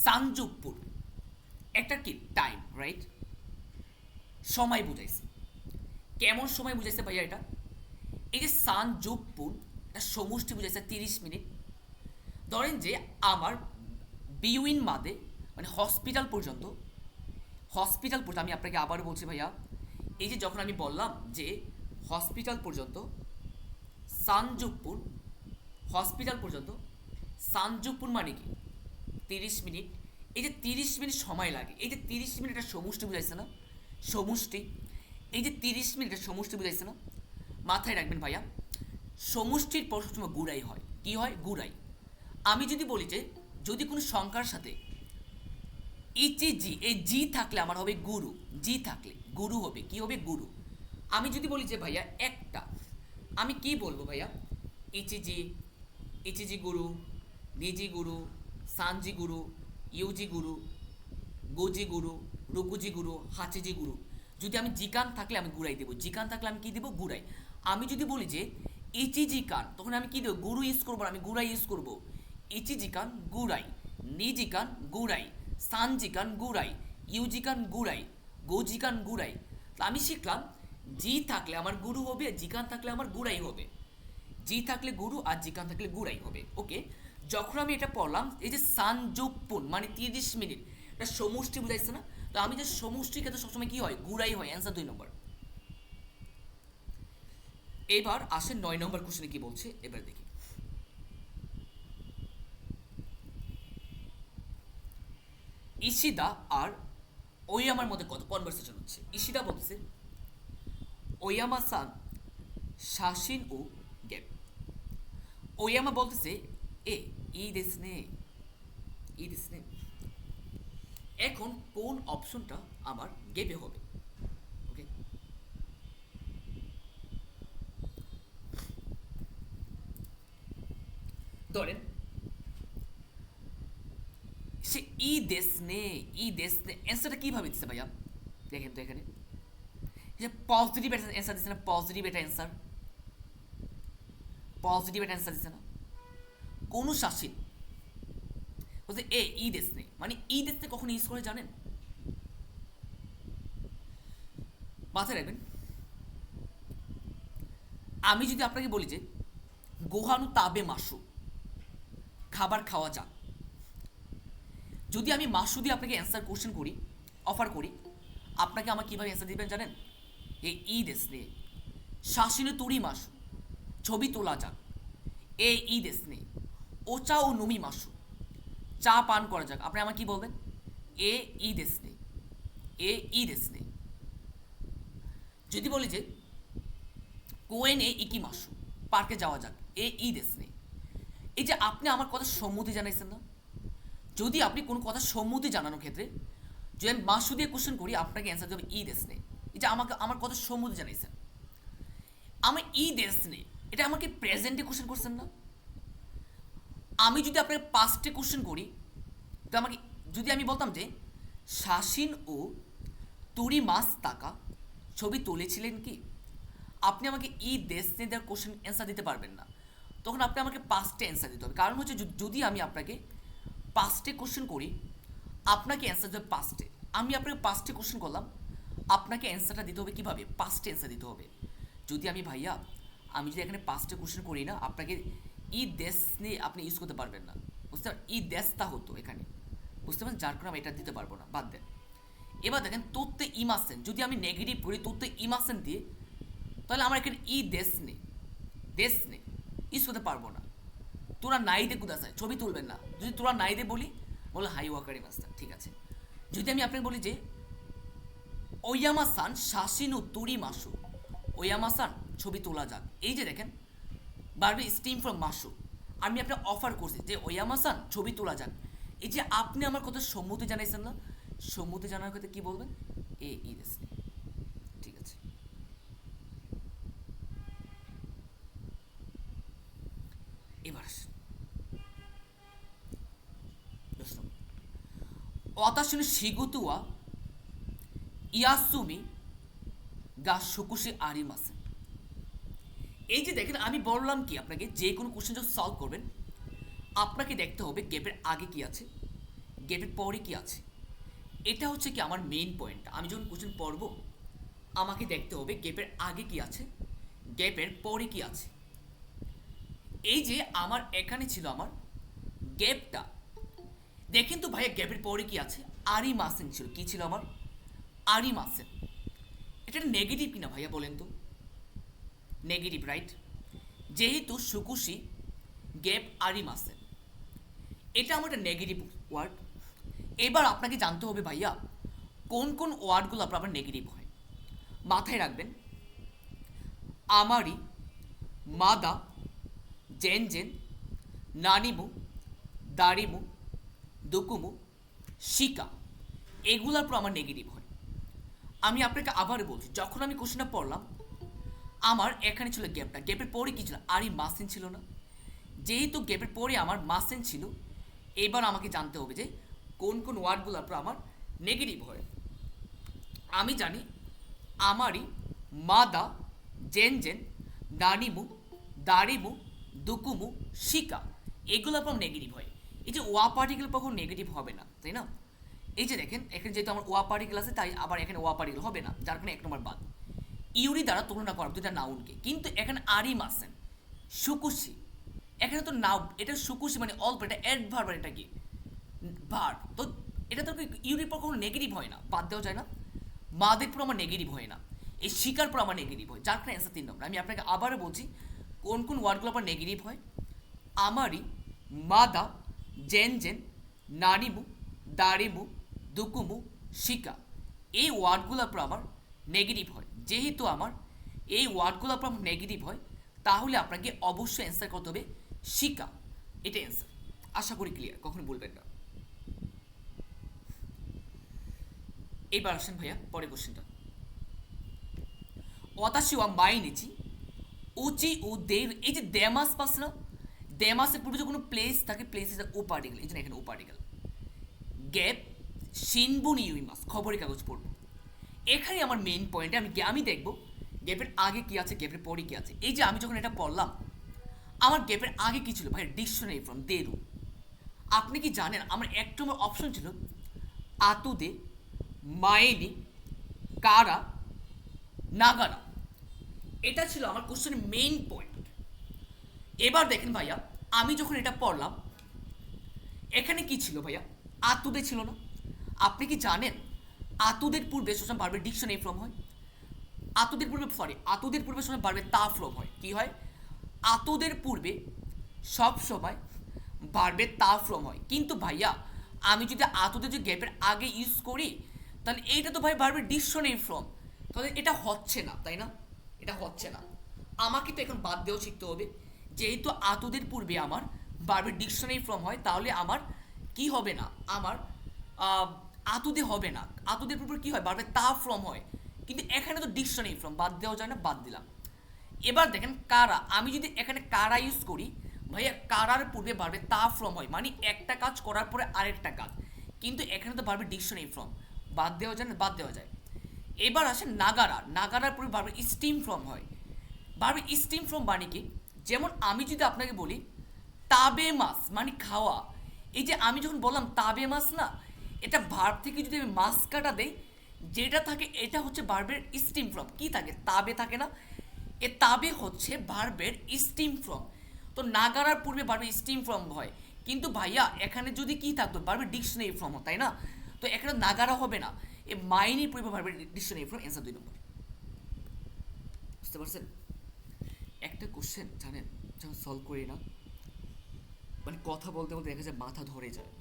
সানজুকপুর একটা কি টাইম, রাইট? সময় বুঝাইছে। কেমন সময় বুঝাইছে ভাইয়া এটা? এই যে সানজুকপুর একটা সমষ্টি বুঝাইছে 30 মিনিট। ধরেন যে আমার বিউইন মাদে মানে হসপিটাল পর্যন্ত আমি আপনাকে আবার বলছি ভাইয়া, এই যে যখন আমি বললাম যে হসপিটাল পর্যন্ত সানজুকপুর, হসপিটাল পর্যন্ত সানজুকপুর মানে কি 30 মিনিট। এই যে 30 মিনিট সময় লাগে, এই যে 30 মিনিট একটা সমষ্টি বুঝাইছে না, সমষ্টি। এই যে 30 মিনিট একটা সমষ্টি বুঝাইছে না, মাথায় রাখবেন ভাইয়া। সমষ্টির পর সবসময় গুড়াই হয়। কি হয়? গুড়াই। আমি যদি বলি যে যদি কোনো সংখ্যার সাথে ইচি জি, এই জি থাকলে আমার হবে গুরু, জি থাকলে গুরু হবে, কি হবে? গুরু। আমি যদি বলি যে ভাইয়া একটা, আমি কি বলবো ভাইয়া? ইচিজি, ইচিজি গুরু, নিজি গুরু, সানজি গুরু, ইউজি গুরু, গোজি গুরু, রুকুজি গুরু, হাচিজি গুরু। যদি আমি জিকান থাকলে আমি গুড়াই দেবো, জিকান থাকলে আমি কি দেবো? গুড়াই। আমি যদি বলি যে ইচিজি কান, তখন আমি কি দেবো? গুরু ইউজ করবো না, আমি গুড়াই ইউজ করবো। ইচিজি কান গুড়াই, নিজি কান গুড়াই, সানজি কান গুড়াই, ইউজি কান গুড়াই, গোজি কান গুড়াই। তো আমি শিখলাম জি থাকলে আমার গুরু হবে, জিকান থাকলে আমার গুড়াই হবে। জি থাকলে গুরু আর জিকান থাকলে গুড়াই হবে। ওকে, যখন আমি এটা পড়লাম, এই যে সানজুকপুন মানে 30 মিনিট, এটা সমষ্টি বুঝাইছে না? তো আমি যে সমষ্টির ক্ষেত্রে সবসময় কি হয়? গুড়াই হয়। অ্যান্সার 2 নম্বর। এবার আসেন 9 নম্বর কোশ্চেনে কি বলছে, এবার দেখি। ইশিদা আর ওয়ামার মধ্যে কত কনভারসেশন হচ্ছে। ইশিদা বলছে ওয়ামা সান শাসিন ও গ্যাপ। ওয়ামা বলতেছে এ ই দেশনে, ই দেশনে। এখন কোন অপশনটা আমার গেপে হবে? ওকে, ধরেন সে ই দেশনে, ই দেশনে অ্যান্সারটা কীভাবে দিচ্ছে ভাইয়া? দেখেন তো এখানে যে পজিটিভ একটা অ্যান্সার দিচ্ছে না, পজিটিভ একটা অ্যান্সার, পজিটিভ একটা অ্যান্সার দিচ্ছে না। কোনো শাসিন বলছে এ ই দেশনে, মানে ই দেশনে কখন ইউজ করে জানেন? মাথায় রাখবেন। আমি যদি আপনাকে বলি যে গোহানু তাবে মাসু, খাবার খাওয়া যাক, যদি আমি মাসু দিয়ে আপনাকে অ্যান্সার কোশ্চেন করি, অফার করি, আপনাকে আমার কীভাবে অ্যান্সার দিবেন জানেন? এ ই দেশনে শাসিনে তুরি মাসু, ছবি তোলা যাক। এ ই দেশনে ওচা ও নমি মাসু, চা পান করা যাক। আপনি আমার কি বলবেন? এ ই দেশনে, এ ই দেশনে। যদি বলি যে কোয়েন এ ইকি মাসু, পার্কে যাওয়া যাক, এ ই দেশনে। এই যে আপনি আমার কথা সম্মতি জানাইছেন না? যদি আপনি কোনো কথা সম্মতি জানানোর ক্ষেত্রে যদি আমি মাসু দিয়ে কোশ্চেন করি, আপনাকে অ্যান্সার দেবে ই দেশ নেই। এটা আমাকে আমার কথা সম্মতি জানাইছেন। আমার ই দেশ নেই, এটা আমাকে প্রেজেন্টে কোশ্চেন করছেন না? আমি যদি আপনাকে পাস্টে কোশ্চেন করি, তো আমাকে যদি আমি বলতাম যে শাসিন ও তুরি মাস টাকা ছবি তুলেছিলেন কি? আপনি আমাকে ই দেশ নিয়ে দেওয়ার কোশ্চেন অ্যান্সার দিতে পারবেন না, তখন আপনি আমাকে পাস্টে অ্যান্সার দিতে হবে। কারণ হচ্ছে যদি আমি আপনাকে পাস্টে কোশ্চেন করি, আপনাকে অ্যান্সার দেবে পাস্টে। আমি আপনাকে পাস্টে কোশ্চেন করলাম, আপনাকে অ্যান্সারটা দিতে হবে কীভাবে? পাস্টে অ্যান্সার দিতে হবে। যদি আমি ভাইয়া আমি যদি এখানে পাস্টে কোশ্চেন করি না, আপনাকে ই দেশ নিয়ে আপনি ইউজ করতে পারবেন না, বুঝতে পারেন? ই দেশটা হতো এখানে, বুঝতে পারেন? যার কারণে আমি এটা দিতে পারবো না, বাদ দেন। এবার দেখেন তোতে ইমাসেন, যদি আমি নেগেটিভ করি তোতে ইমাসেন দিয়ে, তাহলে আমার এখানে ই দেশ নে ইউজ করতে পারবো না। তোরা নাই দে কুদাসায় ছবি তুলবেন না। যদি তোরা নাই দে বলি, বলে হাই ওয়াকারি মাস্টার, ঠিক আছে। যদি আমি আপনাকে বলি যে ওয়ামা সান শাসিনু তুরি মাসু, ওয়ামা সান ছবি তোলা যাক, এই যে দেখেন বারবি স্টিম ফ্রম মাসু, আমি আপনাকে অফার করছি যে ওয়ামা সান ছবি তোলা যাক। এই যে আপনি আমার কথা সম্মতি জানাইছেন না, সম্মতি জানার কথা কি বলবেন? এ ই দেশ, ঠিক আছে। এবার আসেন অতাশুনি শিগুতুয়া ইয়াসুমি গা সুকুশি আরিমাসে। এই যে দেখেন আমি বললাম কি আপনাকে, যে কোনো কোশ্চেন যখন সলভ করবেন আপনাকে দেখতে হবে গ্যাপের আগে কি আছে, গ্যাপের পরে কি আছে। এটা হচ্ছে কি আমার মেইন পয়েন্ট। আমি যখন কোশ্চেন পড়ব আমাকে দেখতে হবে গ্যাপের আগে কি আছে, গ্যাপের পরে কি আছে। এই যে আমার এখানে ছিল আমার গ্যাপটা, দেখেন তো ভাইয়া গ্যাপের পরে কি আছে? আরি মাসেন ছিল। কি ছিল আমার? আরি মাসেন। এটা নেগেটিভ কিনা ভাইয়া বলেন তো? Negative, right? যেহেতু সুকুশি গ্যাপ আরি মাসেন, এটা আমার একটা নেগেটিভ ওয়ার্ড। এবার আপনাকে জানতে হবে ভাইয়া কোন কোন ওয়ার্ডগুলো আপনার নেগেটিভ হয়। মাথায় রাখবেন আমারি, মাদা, জেন, নানিমু, দারিমু, দুকুমু, শিকা, এগুলোর পর আমার নেগেটিভ হয়। আমি আপনাকে আবার বলছি, যখন আমি কোশ্চেনটা পড়লাম আমার এখানে ছিল গ্যাপটা, গ্যাপের পরে কি ছিল? আরই মাসেন ছিল না? যেহেতু গ্যাপের পরে আমার মাসেন ছিল, এবার আমাকে জানতে হবে যে কোন কোন ওয়ার্ডগুলোর পর আমার নেগেটিভ হয়। আমি জানি আমারই, মাদা, জেন, নানিমু, দারিমু, দুকুমু, শিকা, এগুলোর পর নেগেটিভ হয়। এই যে ওয়া পার্টিকেল কখন নেগেটিভ হবে না, তাই না? এই যে দেখেন এখানে যেহেতু আমার ওয়া পার্টিকেল আছে, তাই আবার এখানে ওয়া পার্টিকেল হবে না, যার কারণে এক নম্বর বাদ। ইউরি দ্বারা তুলনা করা দুইটা নাউনকে, কিন্তু এখানে আরি মাসেন সুকুশি, এখানে তো নাও, এটা সুকুশি মানে অল্প, এটা অ্যাডভার্ব, আর এটা কি ভার্ব। তো এটা তো ইউরির পর কোনো নেগেটিভ হয় না, বাদ দেওয়া যায় না। মাদের পর আমার নেগেটিভ হয় না, এই শিকার পর আমার নেগেটিভ হয়, যার কারণে অ্যান্সার 3 নম্বর। আমি আপনাকে আবারও বলছি কোন কোন ওয়ার্ডগুলো পর নেগেটিভ হয়। আমারি, মাদা, জেন, নানিমু, দারিমু, দুকুমু, শিকা, এই ওয়ার্ডগুলোর পর আমার নেগেটিভ হয়। যেহেতু আমার এই ওয়ার্ডগুলোর পর আমার নেগেটিভ হয়, তাহলে আপনাকে অবশ্যই অ্যান্সার করতে হবে শিকা, এটা অ্যান্সার। আশা করি ক্লিয়ার, কখন বলবেন না। এইবার আসেন ভাইয়া পরে কোশ্চেনটা। ওয়াতাশি ওয়া মাইনিচি উচি ও দেব, এই যে দেমাস পাস না, দেমাসের পূর্বে যে কোনো প্লেস থাকে, প্লেস ইজ ও পার্টিকেল, এই জন্য এখানে ও পার্টিকেল। গ্যাপ শিনবুনি ইউইমাস, খবরের কাগজ পড়বো। এখানে আমার মেইন পয়েন্টে আমি দেখব গ্যাপের আগে কি আছে, গ্যাপের পরে কি আছে। এই যে আমি যখন এটা পড়লাম আমার গ্যাপের আগে কি ছিল ভাই? ডিকশনারি ফ্রম দেরু। আপনি কি জানেন আমার এক নম্বর অপশন ছিল আতুদে, মায়েনি, কারা, নাগারা। এটা ছিল আমার কোশ্চেনের মেইন পয়েন্ট। এবার দেখেন ভাইয়া আমি যখন এটা পড়লাম এখানে কি ছিল ভাইয়া? আতুদে ছিল না? আপনি কি জানেন আতুদের পূর্বে সবসময় বারবার ডিকশনারি ফ্রম হয়? আতুদের পূর্বে সবসময় বারবার তা ফ্রম হয়। কি হয়? আতুদের পূর্বে সব সময় বারবে তা ফ্রম হয়। কিন্তু ভাইয়া আমি যদি আতুদের যে গ্যাপের আগে ইউজ করি, তাহলে এইটা তো ভাই বারবে ডিকশনারি ফ্রম, তাহলে এটা হচ্ছে না, তাই না? এটা হচ্ছে না। আমাকে তো এখন বাদ দিয়েও শিখতে হবে। যেহেতু আতুদের পূর্বে আমার বারবে ডিকশনারি ফ্রম হয়, তাহলে আমার কি হবে না, আমার আতুদে হবে না। আতুদের পূর্বে কি হয়? বারবে তা ফ্রম হয়। কিন্তু এখানে তো ডিকশনারি ফ্রম, বাদ দেওয়া যায় না, বাদ দিলাম। এবার দেখেন কারা, আমি যদি এখানে কারা ইউজ করি, ভাইয়া কারার পূর্বে বারবে তা ফ্রম হয়, মানে একটা কাজ করার পরে আরেকটা কাজ। কিন্তু এখানে তো বারবে ডিকশনারি ফ্রম, বাদ দেওয়া যায় না, বাদ দেওয়া যায়। এবার আসে নাগারা। নাগারার পরে ভার্বের স্টিম ফ্রম হয়। ভার্বের স্টিম ফ্রম মানে কি? যেমন আমি যদি আপনাকে বলি তাবে মাছ মানে খাওয়া, এই যে আমি যখন বললাম তাবে মাছ না, এটা ভার্ব থেকে যদি আমি মাছ কাটা দেই, যেটা থাকে এটা হচ্ছে ভার্বের স্টিম ফ্রম। কি থাকে? তাবে থাকে না, এ তাবে হচ্ছে ভার্বের স্টিম ফ্রম। তো নাগারার পূর্বে ভার্বের স্টিম ফ্রম হয়, কিন্তু ভাইয়া এখানে যদি কি থাকতো, ভার্বের ডিকশনারি ফ্রম, তাই না? তো এখানে নাগারা হবে না, এ মাইনি পূর্বে ভার্বের ডিকশনারি ফ্রম। অ্যান্সার 2 নম্বর। বুঝতে পারছেন? একটা কোশ্চেন জানেন যখন সলভ করি না, মানে কথা বলতে বলতে দেখা যায় মাথা ধরে যায়,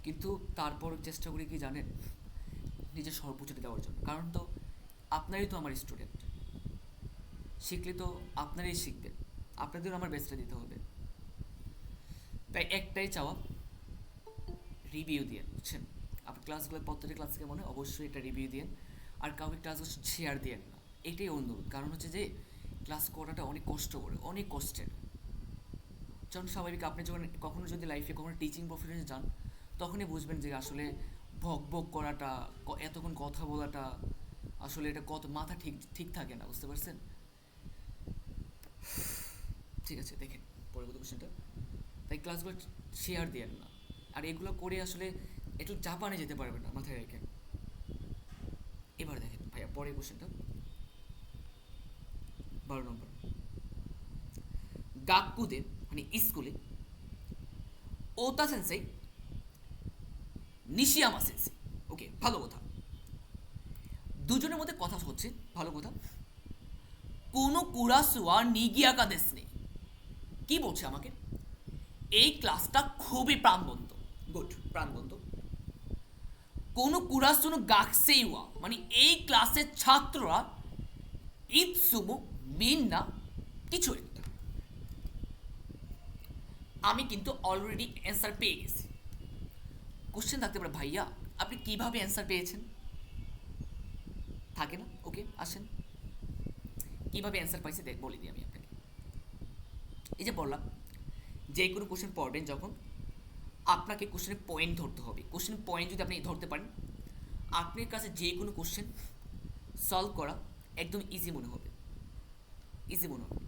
কিন্তু তারপর চেষ্টা করি কি জানেন, নিজের সর্বোচ্চটা দেওয়ার জন্য। কারণ তো আপনারই তো আমার স্টুডেন্ট, শিখলে তো আপনারাই শিখবেন, আপনাদেরও আমার বেস্টটা দিতে হবে। তাই একটাই চাওয়া, রিভিউ দিয়ে, বুঝছেন? আপনার ক্লাসগুলো প্রত্যেকটা ক্লাস থেকে মনে হয় অবশ্যই এটা রিভিউ দিয়ে, আর কাউকে ক্লাস শেয়ার দিয়ে না, এটাই অনুরোধ। কারণ হচ্ছে যে ক্লাস করাটা অনেক কষ্ট করে, অনেক কষ্টের। যখন স্বাভাবিক আপনি যখন কখনো যদি লাইফে কখনো টিচিং প্রফেশনে যান, তখনই বুঝবেন যে আসলে ভক ভক করাটা, এতক্ষণ কথা বলাটা, আসলে এটা কত মাথা ঠিক ঠিক থাকে না। বুঝতে পারছেন? ঠিক আছে, দেখেন পরবর্তী কোশ্চেনটা। তাই ক্লাসগুলো শেয়ার দেন না, আর এগুলো করে আসলে একটু জাপানে যেতে পারবেন না, মাথায় রেখে। এবার দেখেন ভাইয়া পরের কোশ্চেনটা, 12 নম্বর। গাক্কুদের মানে স্কুলে ওতা সেন্সেই নিশিয়ামা সেন্সেই, ওকে, ভালো কথা। দুজনের মধ্যে কথা হচ্ছে, ভালো কথা। কোনো কুরাসুয়া নিগিয়াকা দেশ নেই। কি বলছে আমাকে? এই ক্লাসটা খুবই প্রাণবন্ত। গুড, প্রাণবন্ত। কোনো কুরাসুনো গাকসেইওয়া মানে এই ক্লাসের ছাত্ররা ইৎসুমু মিন্না কিছু একটা। আমি কিন্তু অলরেডি অ্যান্সার পেয়ে গেছি। কোশ্চেন থাকতে পারে ভাইয়া আপনি কিভাবে অ্যান্সার পেয়েছেন, থাকে না? ওকে, আসেন কিভাবে অ্যান্সার পাইছি দেখ বলে দিই আমি আপনাকে। এই যে বললাম, যে কোনো কোশ্চেন পড়বেন যখন, আপনাকে কোশ্চেনের পয়েন্ট ধরতে হবে। কোশ্চেনের পয়েন্ট যদি আপনি ধরতে পারেন, আপনার কাছে যে কোনো কোশ্চেন সলভ করা একদম ইজি মনে হবে, ইজি মনে হবে।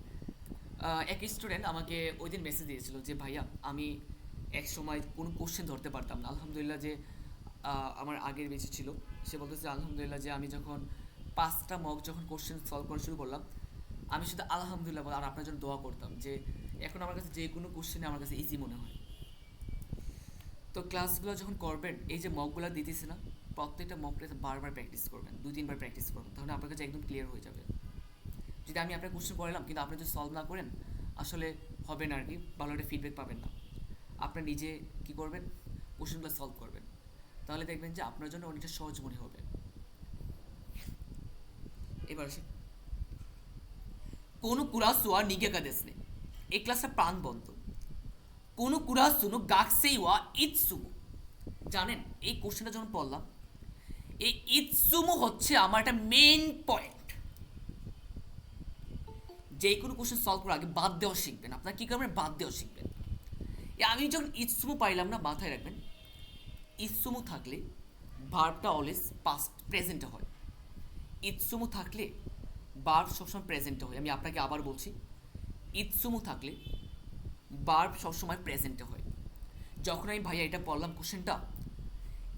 এক স্টুডেন্ট আমাকে ওই দিন মেসেজ দিয়েছিল যে ভাইয়া আমি এক সময় কোনো কোশ্চেন ধরতে পারতাম না, আলহামদুলিল্লাহ যে আমার আগের বেঁচে ছিল, সে বলতেছে আলহামদুলিল্লাহ যে আমি যখন 5টা মক যখন কোশ্চেন সলভ করা শুরু করলাম, আমি শুধু আলহামদুলিল্লাহ আর আপনার জন্য দোয়া করতাম যে এখন আমার কাছে যে কোনো কোশ্চেনে আমার কাছে ইজি মনে হয়। তো ক্লাসগুলো যখন করবেন, এই যে মকগুলো দিতেছে না, প্রত্যেকটা মক টেস্ট বারবার প্র্যাকটিস করবেন, 2-3বার প্র্যাকটিস করবেন, তাহলে আপনার কাছে একদম ক্লিয়ার হয়ে যাবে। যদি আমি আপনার কোশ্চেন করালাম কিন্তু আপনি যদি সলভ না করেন, আসলে হবে না আর কি, ভালো একটা ফিডব্যাক পাবেন না। আপনি নিজে কি করবেন, কোশ্চেনগুলো সলভ করবেন, তাহলে দেখবেন যে আপনার জন্য অনেকটা সহজ মনে হবে। এবার আসি, কোনো কুরাসুয়া নিগেকা দেশ নেই, এই ক্লাসটা প্রাণবন্ত। কোনো কুরাসুনো গাকসেইওয়া ইৎসুমু, জানেন এই কোশ্চেনটা যখন পড়লাম, এই ইৎসুমু হচ্ছে আমার একটা মেইন পয়েন্ট। যে কোনো কোশ্চেন সলভ করার আগে বাদ দেওয়া শিখবেন। আপনারা কী করবেন, বাদ দেওয়া শিখবেন। আমি যখন ইৎসুমু পাইলাম না, মাথায় রাখবেন ইৎসুমু থাকলে ভার্বটা অলওয়েজ পাস্ট প্রেজেন্টে হয়। ইৎসুমু থাকলে ভার্ব সবসময় প্রেজেন্টে হয়। আমি আপনাকে আবার বলছি, ইৎসুমু থাকলে ভার্ব সবসময় প্রেজেন্টে হয়। যখন আমি ভাইয়া এটা পড়লাম কোশ্চেনটা,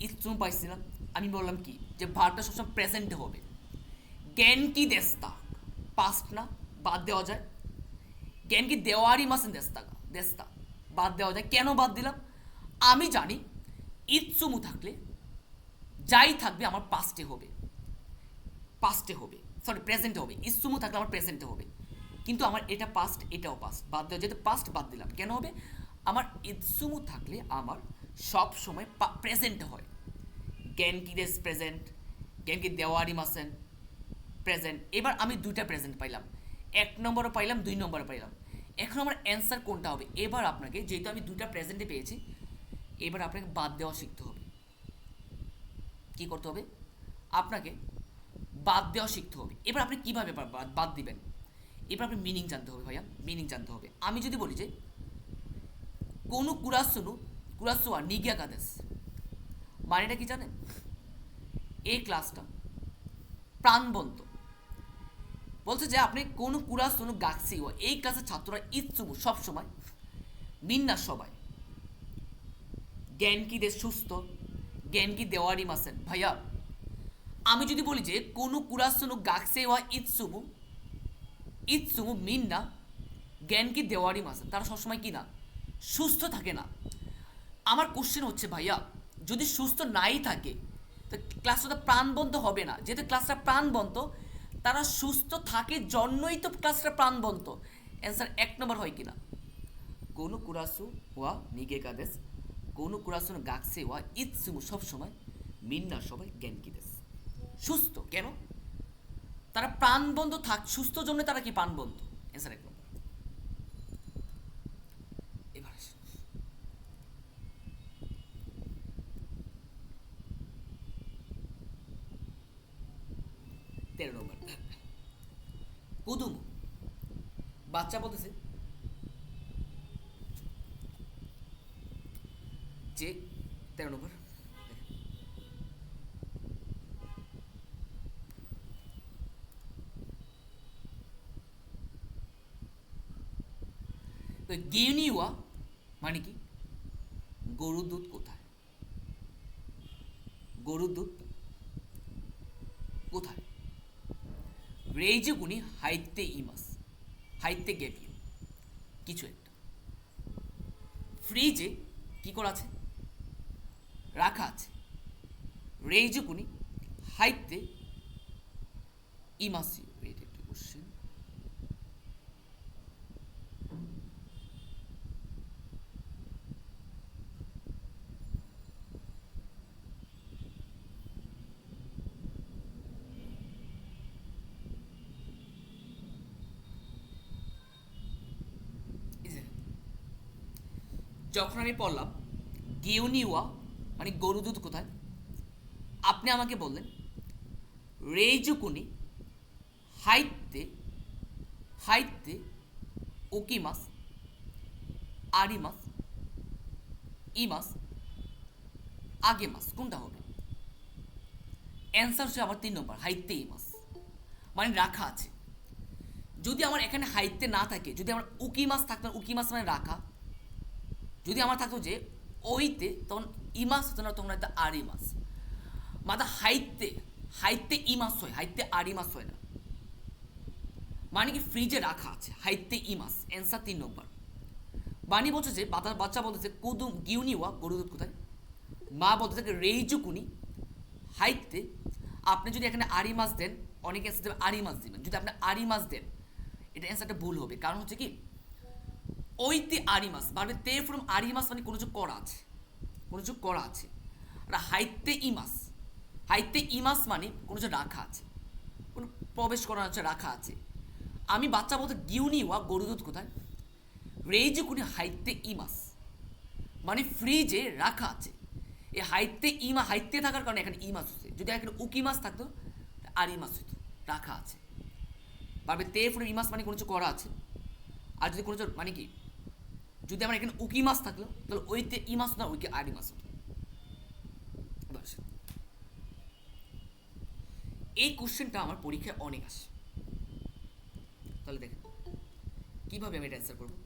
ইৎসুমু পাইছিলাম, আমি বললাম কি যে ভার্বটা সবসময় প্রেজেন্টে হবে। জ্ঞান কি দেস্তা, পাস্ট না, বাদ দেওয়া যায়। জ্ঞান কি দেওয়ারই মাসেন দেস্তা, দেস্তা বাদ দেওয়া যায়। কেন বাদ দিলাম? আমি জানি ইৎসুমু থাকলে যাই থাকবে আমার পাস্টে হবে, পাস্টে হবে, সরি প্রেজেন্টে হবে। ইৎসুমু থাকলে আমার প্রেজেন্টে হবে, কিন্তু আমার এটা পাস্ট, এটাও পাস্ট, বাদ দেওয়া যেহেতু পাস্ট বাদ দিলাম। কেন হবে? আমার ইৎসুমু থাকলে আমার সব সময় প্রেজেন্টে হয়। জ্ঞান কি দেশ প্রেজেন্ট, জ্ঞান কি দেওয়ারই মাসেন প্রেজেন্ট। এবার আমি দুইটা প্রেজেন্ট পাইলাম, 1 নম্বরও পাইলাম, 2 নম্বরও পাইলাম। এখন আমার অ্যান্সার কোনটা হবে? এবার আপনাকে, যেহেতু আমি দুইটা প্রেজেন্টে পেয়েছি, এবার আপনাকে বাদ দেওয়া শিখতে হবে। কি করতে হবে? আপনাকে বাদ দেওয়া শিখতে হবে। এবার আপনি কীভাবে বাদ দিবেন? এবার আপনি মিনিং জানতে হবে ভাইয়া, মিনিং জানতে হবে। আমি যদি বলি যে কোনো কুরাসুয়া নিগিয়া কাদেস, মানেটা কি জানেন? এই ক্লাসটা প্রাণবন্ত বলছে যে আপনি কোনো কুরাস কোনো গাক্সি এই ক্লাসের ছাত্ররা ইচ্ছুমু সবসময় মিন্না সবাই জ্ঞান কি দে সুস্থ জ্ঞান কি দেওয়ারি মাসেন ভাইয়া আমি যদি বলি যে কোনো কুরাস কোনো গাক্সে ওয়া ইচ্ছুমু মিন্না জ্ঞান কি দেওয়ারি মাসেন তারা সবসময় কি না সুস্থ থাকে না আমার কোশ্চেন হচ্ছে ভাইয়া যদি সুস্থ নাই থাকে তো ক্লাসটা প্রাণবন্ত হবে না যেহেতু ক্লাসটা প্রাণবন্ত তারা সুস্থ থাকে জন্যই তো ক্লাসটা প্রাণবন্ত অ্যান্সার 1 নম্বর হয় কিনা কোনো কুরাসু ওয়া নিগে কাদেস কোনো কুরাসু গাকসে ওয়া ইৎসুমু সবসময় মিন্না সবাই জ্ঞানকি দেশ সুস্থ কেন তারা প্রাণবন্ত থাক সুস্থ জন্য তারা কি প্রাণবন্ত অ্যান্সার 1 নম্বর এবার আসেন 13 নম্বর কুদুমু বাচ্চা বলতেছে যে 13 নম্বর তো গিউনিওয়া মানে কি গরুর দুধ কোথায় গরুর দুধ কোথায় রেইজুগুনি হাইতে ইমাস হাইতে গেপিও কিছু একটা ফ্রিজে কি করা আছে রাখা আছে রেইজুকুনি হাইতে ইমাসি এটা একটা কোশ্চেন যখন আমি পড়লাম গিউনিওয়া মানে গরু দুধ কোথায় আপনি আমাকে বললেন রেইজুকুনি হাইতে হাইতে ওকিমাস আরিমাস ইমাস আগেমাস কোনটা হবে অ্যান্সার হচ্ছে আমার 3 নম্বর হাইতে ইমাস মানে রাখা আছে যদি আমার এখানে হাইতে না থাকে যদি আমার উকিমাস থাকতো উকিমাস মানে রাখা যদি আমার থাকতো যে ওইতে তখন ইমাস হতো না তখন হয়তো আরিমাস মানে হাইতে ইমাস হয় হাইতে আরিমাস হয় না মানে কি ফ্রিজে রাখা আছে হাইতে ইমাস অ্যান্সার 3 নম্বর বাণী বলছে যে বাচ্চা বলতেছে কুদুম গিউনিওয়া গরু দুধ কোথায় মা বলতেছে রেইজুকুনি হাইতে আপনি যদি এখানে আরিমাস দেন অনেকে অ্যান্সার দেবেন আরিমাস দিবেন যদি আপনি আরিমাস দেন এটা অ্যান্সারটা ভুল হবে কারণ হচ্ছে কি ওইতে আরিমাস মানে তে ফ্রম আরিমাস মানে কোনো কিছু করা আছে কোনো কিছু করা আছে আর হাইতে ইমাস মানে কোনো কিছু রাখা আছে কোনো প্রবেশ করা আছে রাখা আছে আমি বাচ্চা বলতে গিউনিওয়া গরু দুধ কোথায় রেইজে কোনি হাইতে ইমাস মানে ফ্রিজে রাখা আছে এই হাইতে থাকার কারণে এখানে ইমাস হচ্ছে যদি এখানে উকিমাস থাকতো আরিমাস হতো রাখা আছে পারবে তে ফ্রম ইমাস মানে কোনো কিছু করা আছে আর যদি কোনো কিছু মানে কি যদি আমার এখানে উকি মাছ থাকলো তাহলে ওইতে ই মাছ না ওইকে আড়ি মাছ হতো এই কোশ্চেনটা আমার পরীক্ষায় অনেক আসে তাহলে দেখেন কিভাবে আমি এটা অ্যান্সার করবো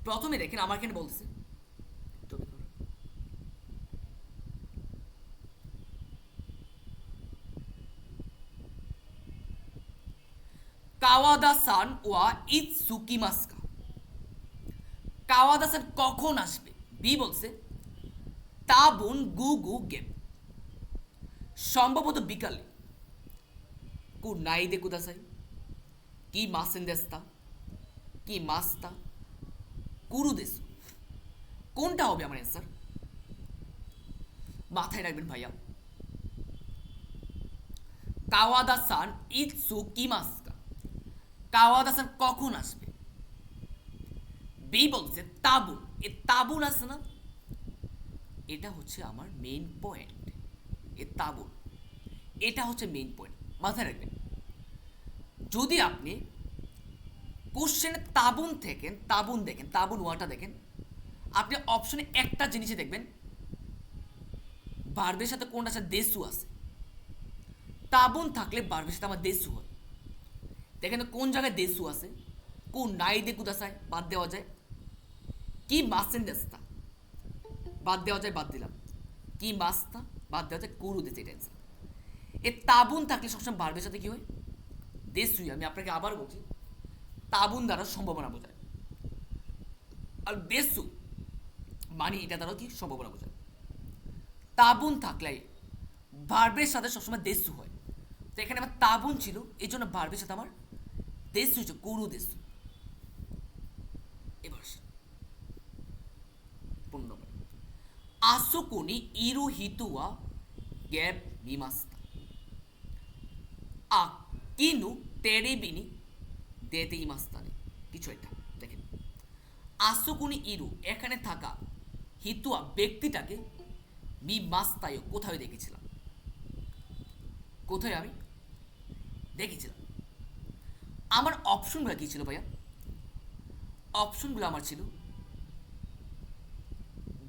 প্রথমে দেখেন আমার এখানে বলতেছে কাওয়াদা সান ওয়া ইৎসুকিমাস্কা কাওয়াদা সান কখন আসবে বি বলছে তাবুন গু গেম সম্ভবত বিকালে নাইদে কুদাসাই কি মাসেন দেস্তা কি মাস্তা কুরু দেশ কোনটা হবে আমার অ্যান্সার মাথায় রাখবেন ভাইয়া কাওয়াদা সান ইৎসুকিমাস্কা কাওয়াদা সান কখন আসবে বি বলছে তাবুন এ তাবুন আছে না এটা হচ্ছে আমার মেইন পয়েন্ট এ তাবুন এটা হচ্ছে মেইন পয়েন্ট মাথায় রাখবেন যদি আপনি কোশ্চেনে তাবুন দেখেন তাবুন ওয়াটা দেখেন আপনি অপশনে একটা জিনিসে দেখবেন ভার্বের সাথে কোনটার সাথে দেশু আছে তাবন থাকলে ভার্বের সাথে আমার দেশু হয়। দেখেন তো কোন জায়গায় দেশু আছে, কোন নাই দে কুদাসায় বাদ দেওয়া যায়, কি মাসেন দেস্তা বাদ দেওয়া যায়, বাদ দিলাম। কি মাস্তা বাদ দেওয়া যায়, কুরু দেশে এটা অ্যান্সার। এ তাবুন থাকলে সবসময় ভার্বের সাথে কি হয়, দেশুই। আমি আপনাকে আবার বলছি, তাবুন দ্বারা সম্ভাবনা বোঝায়, আর দেশু মানে এটা দ্বারা কি সম্ভাবনা বোঝায়। তাবুন থাকলে ভার্বের সাথে সবসময় দেশু হয়। তো এখানে আমার তাবুন ছিল, এই জন্য ভার্বের সাথে আমার দেশু হচ্ছে, কুরু দেশু। এবার 15 নম্বর, আসুকুনি ইরু হিতুয়া গ্যাপ মিমাস্তা আ কিনু তেরেবিনি দেতে ইমাস্তানে। কিছু একটা দেখেন, আসুকুনি ইরু এখানে থাকা, হিতুয়া ব্যক্তিটাকে, মি মাস্তায় কোথায় দেখেছিলাম, কোথায় আমি দেখেছিলাম। আমার অপশনগুলো কি ছিল ভাইয়া? অপশনগুলো আমার ছিল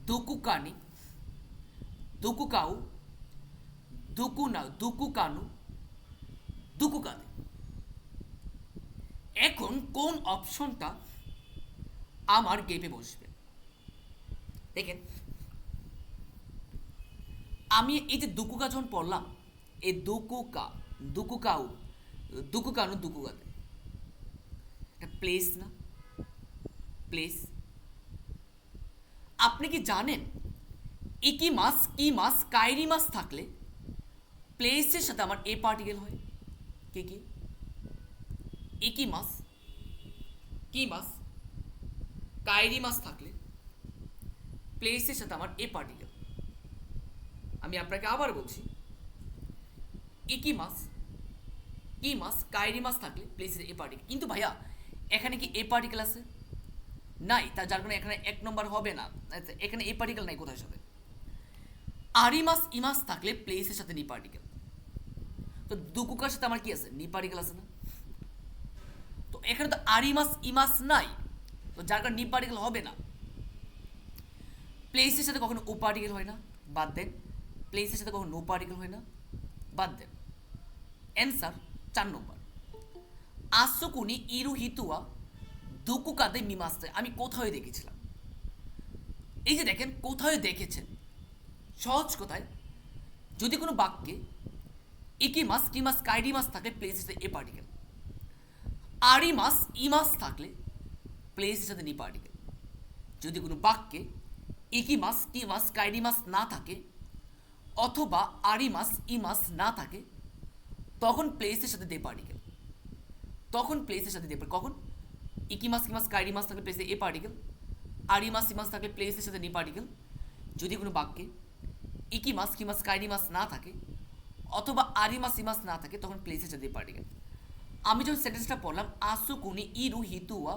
দুকুকানি, দুকুকাউ, দুকুনাউ, দুকুকানু, দুকুকানে। এখন কোন অপশনটা আমার গেপে বসবে? দেখেন, আমি এই যে দুকুকা যখন পড়লাম, এই দুকুকা, দুকুকাউ, দুকুকানু, দুকুকাতে, এটা প্লেস না? প্লেস। আপনি কি জানেন ইকি মাস, কি মাস, কাইরি মাস থাকলে প্লেসের সাথে আমার এ পার্টিকেল হয়? কি কি? ইকি মাস, কি মাস, কাইরি মাস থাকলে প্লেসের সাথে আমার এ পার্টিকেল। আমি আপনাকে আবার বলছি, ইকি মাস, কি মাস, কাইরি মাস থাকলে প্লেসের এ পার্টিকেল। কিন্তু ভাইয়া এখানে কি এ পার্টিকেল আছে? নাই, তার যার কারণে এখানে 1 নম্বর হবে না। এখানে এ পার্টিকেল নাই কোথায় সাথে। আরিমাস ইমাস থাকলে প্লেসের সাথে নি পার্টিকেল। তো দুকুকার সাথে আমার কি আছে? নি পার্টিকেল আছে না? তো এখানে তো আরিমাস ইমাস নাই, তো যার কারণে নি পার্টিকেল হবে না। প্লেসের সাথে কখনো ও পার্টিকেল হয় না, বাদ দেন। প্লেসের সাথে কখনো নো পার্টিকেল হয় না, বাদ দেন। অ্যান্সার 4 নম্বর, আসুকুনি ইরু হিতুয়া দুকুকাদে মিমাস্তে। আমি কোথায় দেখেছিলাম? এই যে দেখেন, কোথায় দেখেছেন, সহজ কথায়, যদি কোনো বাক্যে ইকিমাস, কিমাস, কাইডিমাস থাকলে প্লেসের সাথে এ পার্টিকেল, আরিমাস ইমাস থাকলে প্লেসের সাথে নি পার্টিকেল। যদি কোনো বাক্যে ইকিমাস, কিমাস, কাইডিমাস না থাকে, অথবা আরিমাস ইমাস না থাকে, তখন প্লেসের সাথে দে পার্টিকেল। তখন প্লেসের সাথে দে, কখন? ইকিমাস, কিমাস, কাইডিমাস থাকলে প্লেসে এ পার্টিকেল, আরিমাস ইমাস থাকলে প্লেসের সাথে নি পার্টিকেল। যদি কোনো বাক্যে ইকিমাস, কিমাস, কাইডিমাস না থাকে, অথবা আরিমাস ইমাস না থাকে, তখন প্লেসের সাথে এ পার্টিকেল। আমি যখন সেন্টেন্সটা পড়লাম, আসুকুনি ইরু হিতুয়া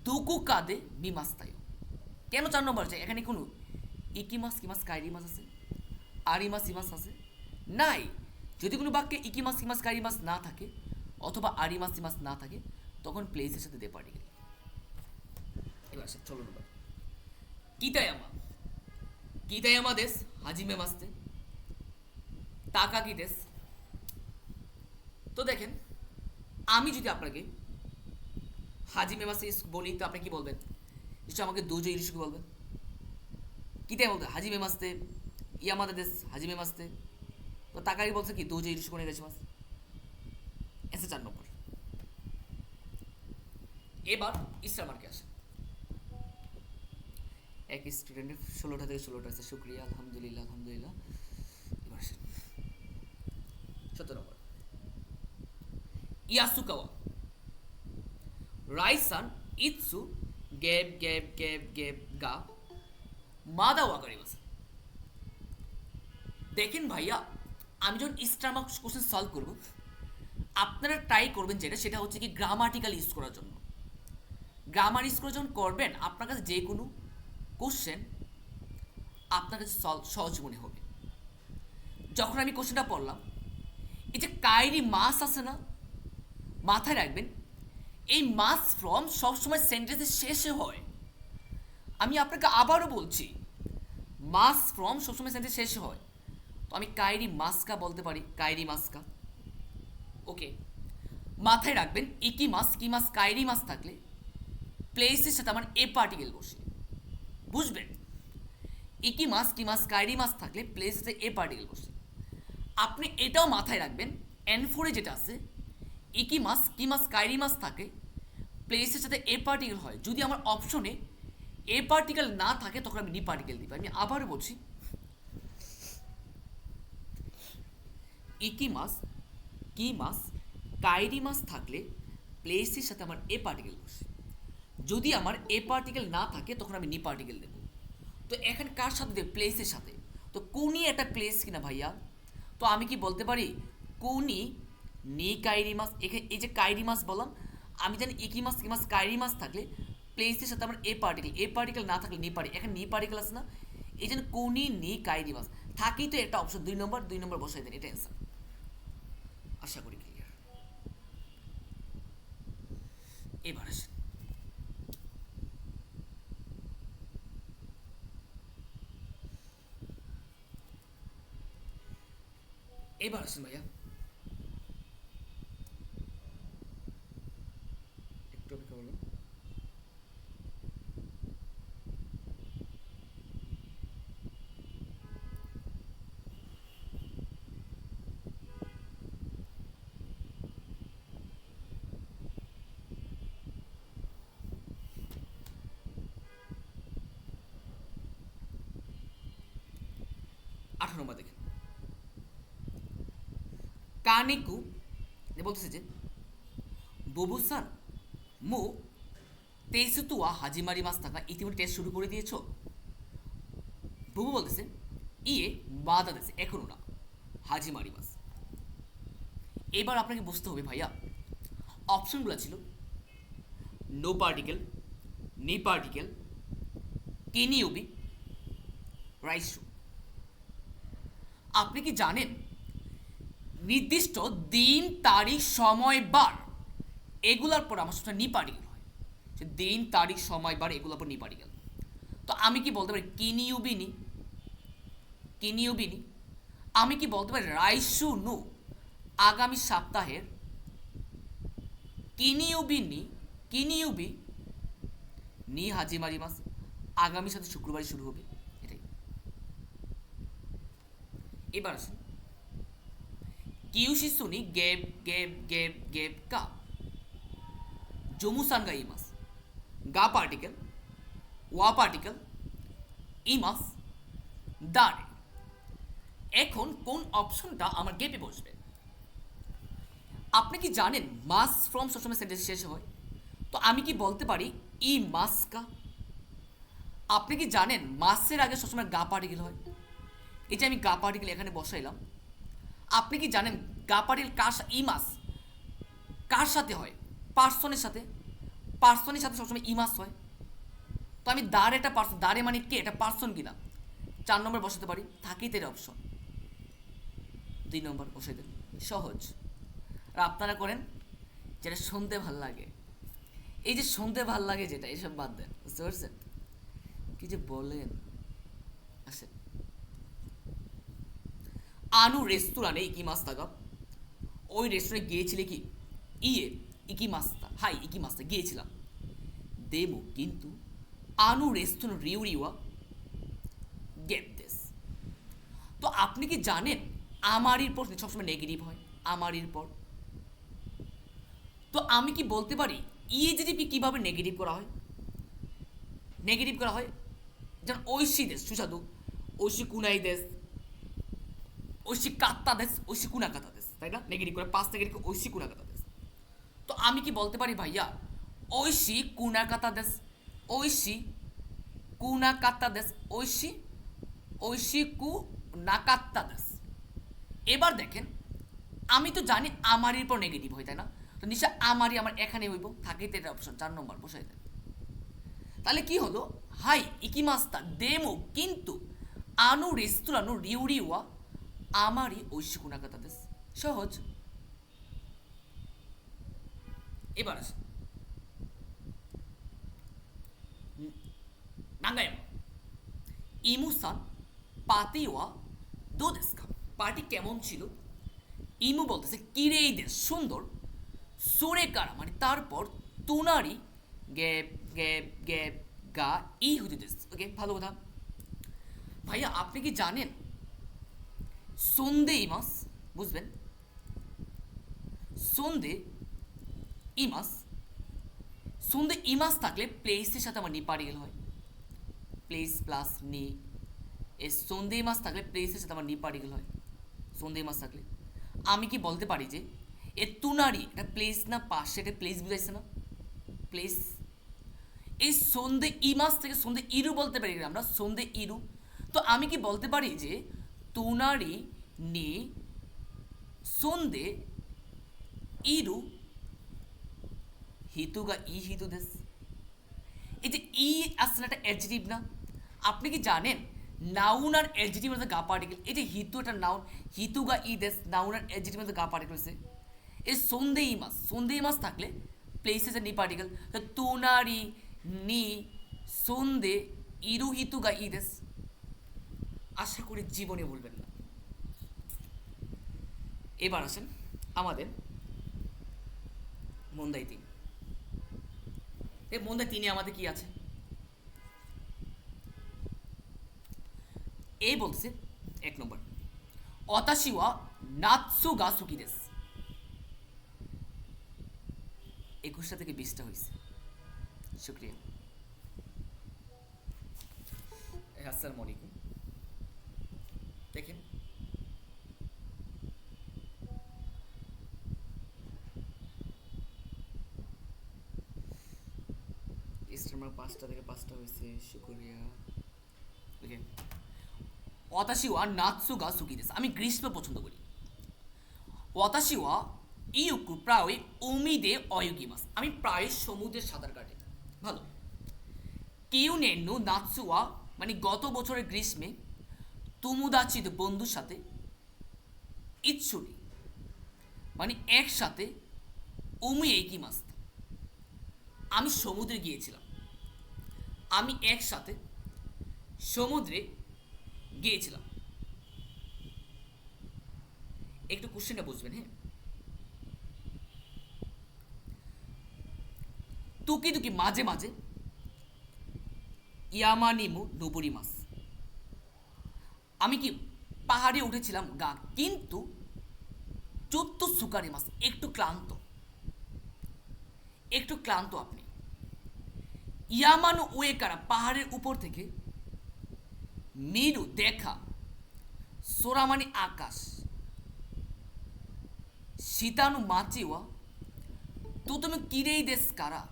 দুকুকাদে মিমাস্তায়, কেন 4 নম্বর আছে? এখানে কোনো ইকিমাস, কিমাস, কাইডিমাস আছে? আরিমাস ইমাস আছে? নাই। যদি কোনো বাক্যে ইকিমাস, কিমাস, কাইডিমাস না থাকে, অথবা আরিমাস ইমাস না থাকে, তখন প্লেসের সাথে দে পার্টিকেল। এবার 16 নম্বর, কিতায়ামা, কিতায়ামা দেশ হাজিমে মাস্তে টাকা কি দেশ। তো দেখেন, আমি যদি আপনাকে হাজিমে মাসে বলি, তো আপনি কি বলবেন? নিশ্চয় আমাকে দুজো ইলিশকে বলবেন। কিতাই বলতে হাজিমে মাস্তে, ইয়ামাদা দেশ হাজিমে মাস্তে। তো টাকাই বলছে কি দুজো ইলিশ কোনে গেছে মাস। এসে 4 নম্বর। এবার ইসরা মার্কে আসে। এক স্টুডেন্টের 16টা থেকে 16টা আছে, শুক্রিয়া, আলহামদুলিল্লাহ, আলহামদুলিল্লাহ। এবার 17 নম্বর, ইয়াসুকাওয়া রাইসান ইৎসু গেব গেব গেব গেব গা মাদা ওয়াকারিমাস। দেখেন ভাইয়া, আমি যখন ইস্টারমার্ক কোশ্চেন সলভ করব, আপনারা ট্রাই করবেন যেটা, সেটা হচ্ছে কি গ্রামাটিক্যাল ইউজ করার জন্য। গ্রামার ইউজ করে যখন করবেন, আপনার কাছে যে কোনো কোশ্চেন আপনার কাছে সহজ মনে হবে। যখন আমি কোশ্চেনটা পড়লাম, এই যে কাইরি মাস আছে না, মাথায় রাখবেন এই মাস ফ্রম সবসময় সেন্টেন্সের শেষে হয়। আমি আপনাকে আবারও বলছি, মাস ফ্রম সবসময় সেন্টেন্স শেষে হয়। তো আমি কাইরি মাস্কা বলতে পারি, কাইরি মাস্কা। ওকে, মাথায় রাখবেন ইকি মাস কি মাস কাইরি মাস থাকলে প্লেসের সাথে আমার এ পার্টিকেল বসে, বুঝবেন? ইকি মাস কি মাস কাইরি মাস থাকলে প্লেসের সাথে এ পার্টিকেল বসে। আপনি এটাও মাথায় রাখবেন এন ফোরে যেটা আছে, ইকি মাস কি মাস কাইরি মাস থাকে প্লেসের সাথে এ পার্টিকেল হয়। যদি আমার অপশনে এ পার্টিকেল না থাকে তখন আমি নি পার্টিকেল দিই। আমি আবার বলছি, ইকি মাস কি মাস কাইরি মাস থাকলে প্লেসের সাথে আমার এ পার্টিকেল বসে। যদি আমার এ পার্টিকেল না থাকে তখন আমি নি পার্টিকেল দেবো। তো এখানে কার সাথে দেবে? প্লেসের সাথে। তো কোনি একটা প্লেস কিনা ভাইয়া? তো আমি কি বলতে পারি কোনি নি কাইরি মাস? এখানে এই যে কাইরি মাস বললাম, আমি জানি ইকি মাস কি মাস কাইরি মাস থাকলে প্লেসের সাথে আমার এ পার্টিকেল না থাকলে নি পার্টিকেল, এখানে নি পার্টিকেল আছে না, এই জন্য কোনি নি কাইরি মাস থাকেই। তো একটা অপশন 2 নম্বর বসাই দেন, এটা অ্যান্সার। আশা করি ক্লিয়ার। এবার আসেন, এবার আসেন ভাইয়া, একটু অপেক্ষা করুন। আঠারো নম্বর দেখেন, কানিকু বলতেছে যে বুবুসান মু তেইসুতুয়া হাজিমারি মাস থাকা ইতিমধ্যে টেস্ট শুরু করে দিয়েছো। বুবু বলতেছে ইয়ে বাধা দিয়েছে এখনো না, হাজিমারি মাস। এবার আপনাকে বুঝতে হবে ভাইয়া, অপশনগুলো ছিল নো পার্টিকেল, নি পার্টিকেল, কেনিউবি, রাইসু। আপনি কি জানেন নির্দিষ্ট দিন তারিখ সময় বার এগুলার পর আমার সবসময় নি পার্টিকেল হয়, যে দিন তারিখ সময় বার এগুলোর পর নি পার্টিকেল। তো আমি কি বলতে পারি কিনিউবিনি, কিনিউবিনি। আমি কি বলতে পারি রাইসু নু আগামী সপ্তাহের, কিনিউবিনি, কিনিউবি নি হাজিমারি মাস আগামী সাথে শুক্রবারই শুরু হবে, এটাই। এবার আসুন, কিউশিসুনি গেব গেব গেব গেব কা জমুসানগা ইমাস গা পার্টিকেল ওয়া পার্টিকেল ইমাস দাঁড়ে। এখন কোন অপশনটা আমার গেপে বসবে? আপনি কি জানেন মাস ফ্রম সবসময় সেন্টেন্স শেষ হয়? তো আমি কি বলতে পারি ই মাস কা? আপনি কি জানেন মাসের আগে সবসময় গা পার্টিকেল হয়? এই যে আমি গা পার্টিকেল এখানে বসাইলাম। আপনি কি জানেন গা পার্টিকেল কার ই মাস কার সাথে হয়? পার্সনের সাথে। পার্সনের সাথে সবসময় ই মাস হয়। তো আমি দাঁড় একটা পার্সন, দাঁড়ে মানে কে, এটা পার্সন কিনা? 4 নম্বর বসাতে পারি, থাকেই তো অপশন। 2 নম্বর বসাই দেন, সহজ। আর আপনারা করেন যেটা শুনতে ভাল লাগে, এই যে শুনতে ভাল লাগে যেটা, এসব বাদ দেন, বুঝতে পারছেন কি যে বলেন? আসেন, আনু রেস্তোরাঁে ইকি মাস্তা গা, ওই রেস্টুরেন্টে গিয়েছিলে কি? ইয়ে ইকি মাস্তা, হাই ইকি মাস্তা গিয়েছিলাম। দেবো কিন্তু আনু রেস্তোরাঁ রিউরিওয়া গেট দিস। তো আপনি কি জানেন আমারির পর সবসময় নেগেটিভ হয়, আমারির পর। তো আমি কি বলতে পারি ইএজিডিপি কিভাবে নেগেটিভ করা হয়? নেগেটিভ করা হয় যেমন ঐশী দেশ সুস্বাদু, ঐশী কুনাই দেশ, ঐশী কাত্তা দেশ, ঐশী কুনা কাতা দেশ, তাই না? নেগেটিভ করে 5 থেকে ঐশী কুনা কাতা দেশ। তো আমি কি বলতে পারি ভাইয়া ঐশী কুনা কাতা দেশ, ঐশী কুনা কাত্তা দেশ, ঐশী ঐশী কু নাকাত্তা দেশ। এবার দেখেন, আমি তো জানি আমারির পর নেগেটিভ হয়, তাই না? তো নিশ্চয় আমারই আমার এখানে হইব, থাকেই তো এটা অপশন 4 নম্বর বসাই দেন। তাহলে কি হলো? হাই ইকিমাস্তা দেমো কিন্তু আনু রেস্তোরাঁনো রিউরিওয়া আমারই ঐশী কুনাকাতা দেশ। সহজ। এবার আসে নাঙ্গায়ামা ইমুসান পাতিওয়া দো দেশ কা। পার্টি কেমন ছিল? ইমু বলতেছে কিরে এই দেশ সুন্দর, সোরে কারা মানে তারপর তোনারি গ্যাপ গ্যাপ গ্যাপ গা ই হতে দেশ। ওকে, ভালো কথা। ভাইয়া আপনি কি জানেন সন্ধে ইমাস, বুঝবেন? সন্ধে ইমাস, সন্ধে ইমাস থাকলে প্লেসের সাথে আমার নি পার্টিকেল হয়। প্লেস প্লাস নি, এই সন্ধে ইমাস থাকলে প্লেসের সাথে আমার নি পার্টিকেল হয়। সন্ধে ইমাস থাকলে আমি কি বলতে পারি যে এ তুনারি এটা প্লেস না পাশে, এটা প্লেস বুঝাইছে না? প্লেস। এই সন্ধে ইমাস থেকে সন্ধে ইরু বলতে পারি আমরা, সন্ধে ইরু। তো আমি কি বলতে পারি যে তুনারি নি সন্ধে ইরু হিতুগা ই হিতু দেশ। এই যে ই আসছে না, একটা অ্যাডজেক্টিভ না? আপনি কি জানেন নাউন আর অ্যাডজেক্টিভ মধ্যে গা পার্টিকেল? এই যে হিতু এটা নাউন, হিতুগা ই দেশ নাউন আর অ্যাডজেক্টিভ মধ্যে গা পার্টিকেল আছে। এই সন্ধে মাস থাকলে প্লেসেস নি পার্টিকেল। তো তুনারি নি সন্ধে ইরু হিতুগা ই দেশ। আশা করি জীবনে বলবেন না। এবার আসেন আমাদের মন্দাই তিন। এই মন্দাই তিনে আমাদের কি আছে? এই বলছে 1 নম্বর, অতাশিওয়া নাৎসু গা সুকি দেশ। 21টা থেকে 20টা হয়েছে। শুক্রিয়া। আসসালামু আলাইকুম। দেখেন ইস্টারমার্ক 5টা থেকে 5টা হয়েছে। শুক্রিয়া। ওকে, অতাশিওয়া নাৎসুগা সুকি দেশ। আমি গ্রীষ্ম পছন্দ করি। ওয়াতাশিওয়া ইউকু প্রায় ওমিদে অয়ুগিমাস। আমি প্রায় সমুদ্রের সাঁতার কাটি। ভালো। কেউ নেনু নাৎসুয়া মানে গত বছরের গ্রীষ্মে তুমুদাচিত বন্ধুর সাথে ইচ্ছুরি মানে একসাথে ওমি এইকিমাস। আমি সমুদ্রে গিয়েছিলাম। আমি একসাথে সমুদ্রে গিয়েছিলাম। একটু কোশ্চেনটা বুঝবেন, হ্যাঁ? তুকি তুকি মাঝে মাঝে ইয়ামানিমু নোবরি মাস। আমি কি পাহাড়ে উঠেছিলাম গা, কিন্তু চোদ্দ সুকারি মাস। একটু ক্লান্ত, একটু ক্লান্ত আপনি। ইয়ামানু ওয়েকারা পাহাড়ের উপর থেকে মিরু দেখা, সোরামানি আকাশ, শীতানু মাচিওয়া তো তুমি কিরেই দেশ কারা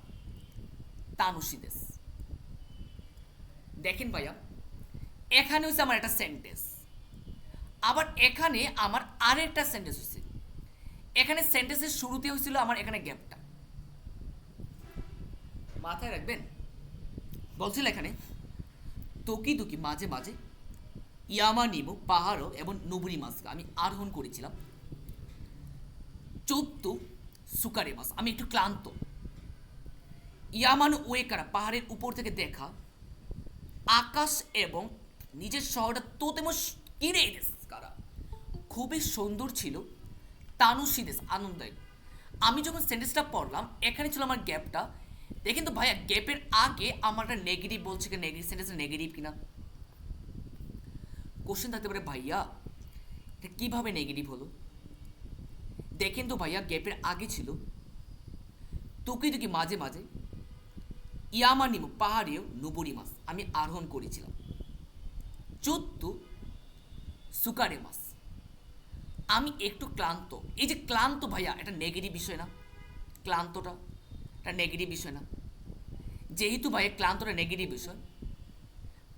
তানুসি দেশ। দেখেন ভাইয়া, এখানে হচ্ছে আমার একটা সেন্টেন্স, আবার এখানে আমার আরেকটা সেন্টেন্স হয়েছে। এখানে সেন্টেন্সের শুরুতে হয়েছিল আমার এখানে গ্যাপটা, মাথায় রাখবেন। বলছিল এখানে তকি দুকি মাঝে মাঝে ইয়ামা নিমু পাহাড় এবং নুবুরি মাছ আমি আরোহণ করেছিলাম। 14 সুকারে মাছ। আমি একটু ক্লান্ত। ইয়ামানু ওয়েকারা পাহাড়ের উপর থেকে দেখা আকাশ এবং নিজের শহরটা তোতেমো কিরে কারা খুবই সুন্দর ছিল। তানুসি দেশ আনন্দায়ক। আমি যখন সেন্টেন্সটা পড়লাম এখানে ছিল আমার গ্যাপটা। দেখেন তো ভাইয়া, গ্যাপের আগে আমার একটা নেগেটিভ বলছে কি, নেগেটিভ সেন্টেন্স নেগেটিভ কিনা কোশ্চেন থাকতে পারে। ভাইয়া এটা কীভাবে নেগেটিভ হলো? দেখেন তো ভাইয়া, গ্যাপের আগে ছিল তুকি তুকি মাঝে মাঝে ইয়ামানিমু পাহাড়েও নুবুরি মাছ আমি আরোহণ করেছিলাম। 14 সুকারে মাছ। আমি একটু ক্লান্ত। এই যে ক্লান্ত ভাইয়া, এটা নেগেটিভ বিষয় না? ক্লান্তটা এটা নেগেটিভ বিষয় না? যেহেতু ভাইয়া ক্লান্তটা নেগেটিভ বিষয়,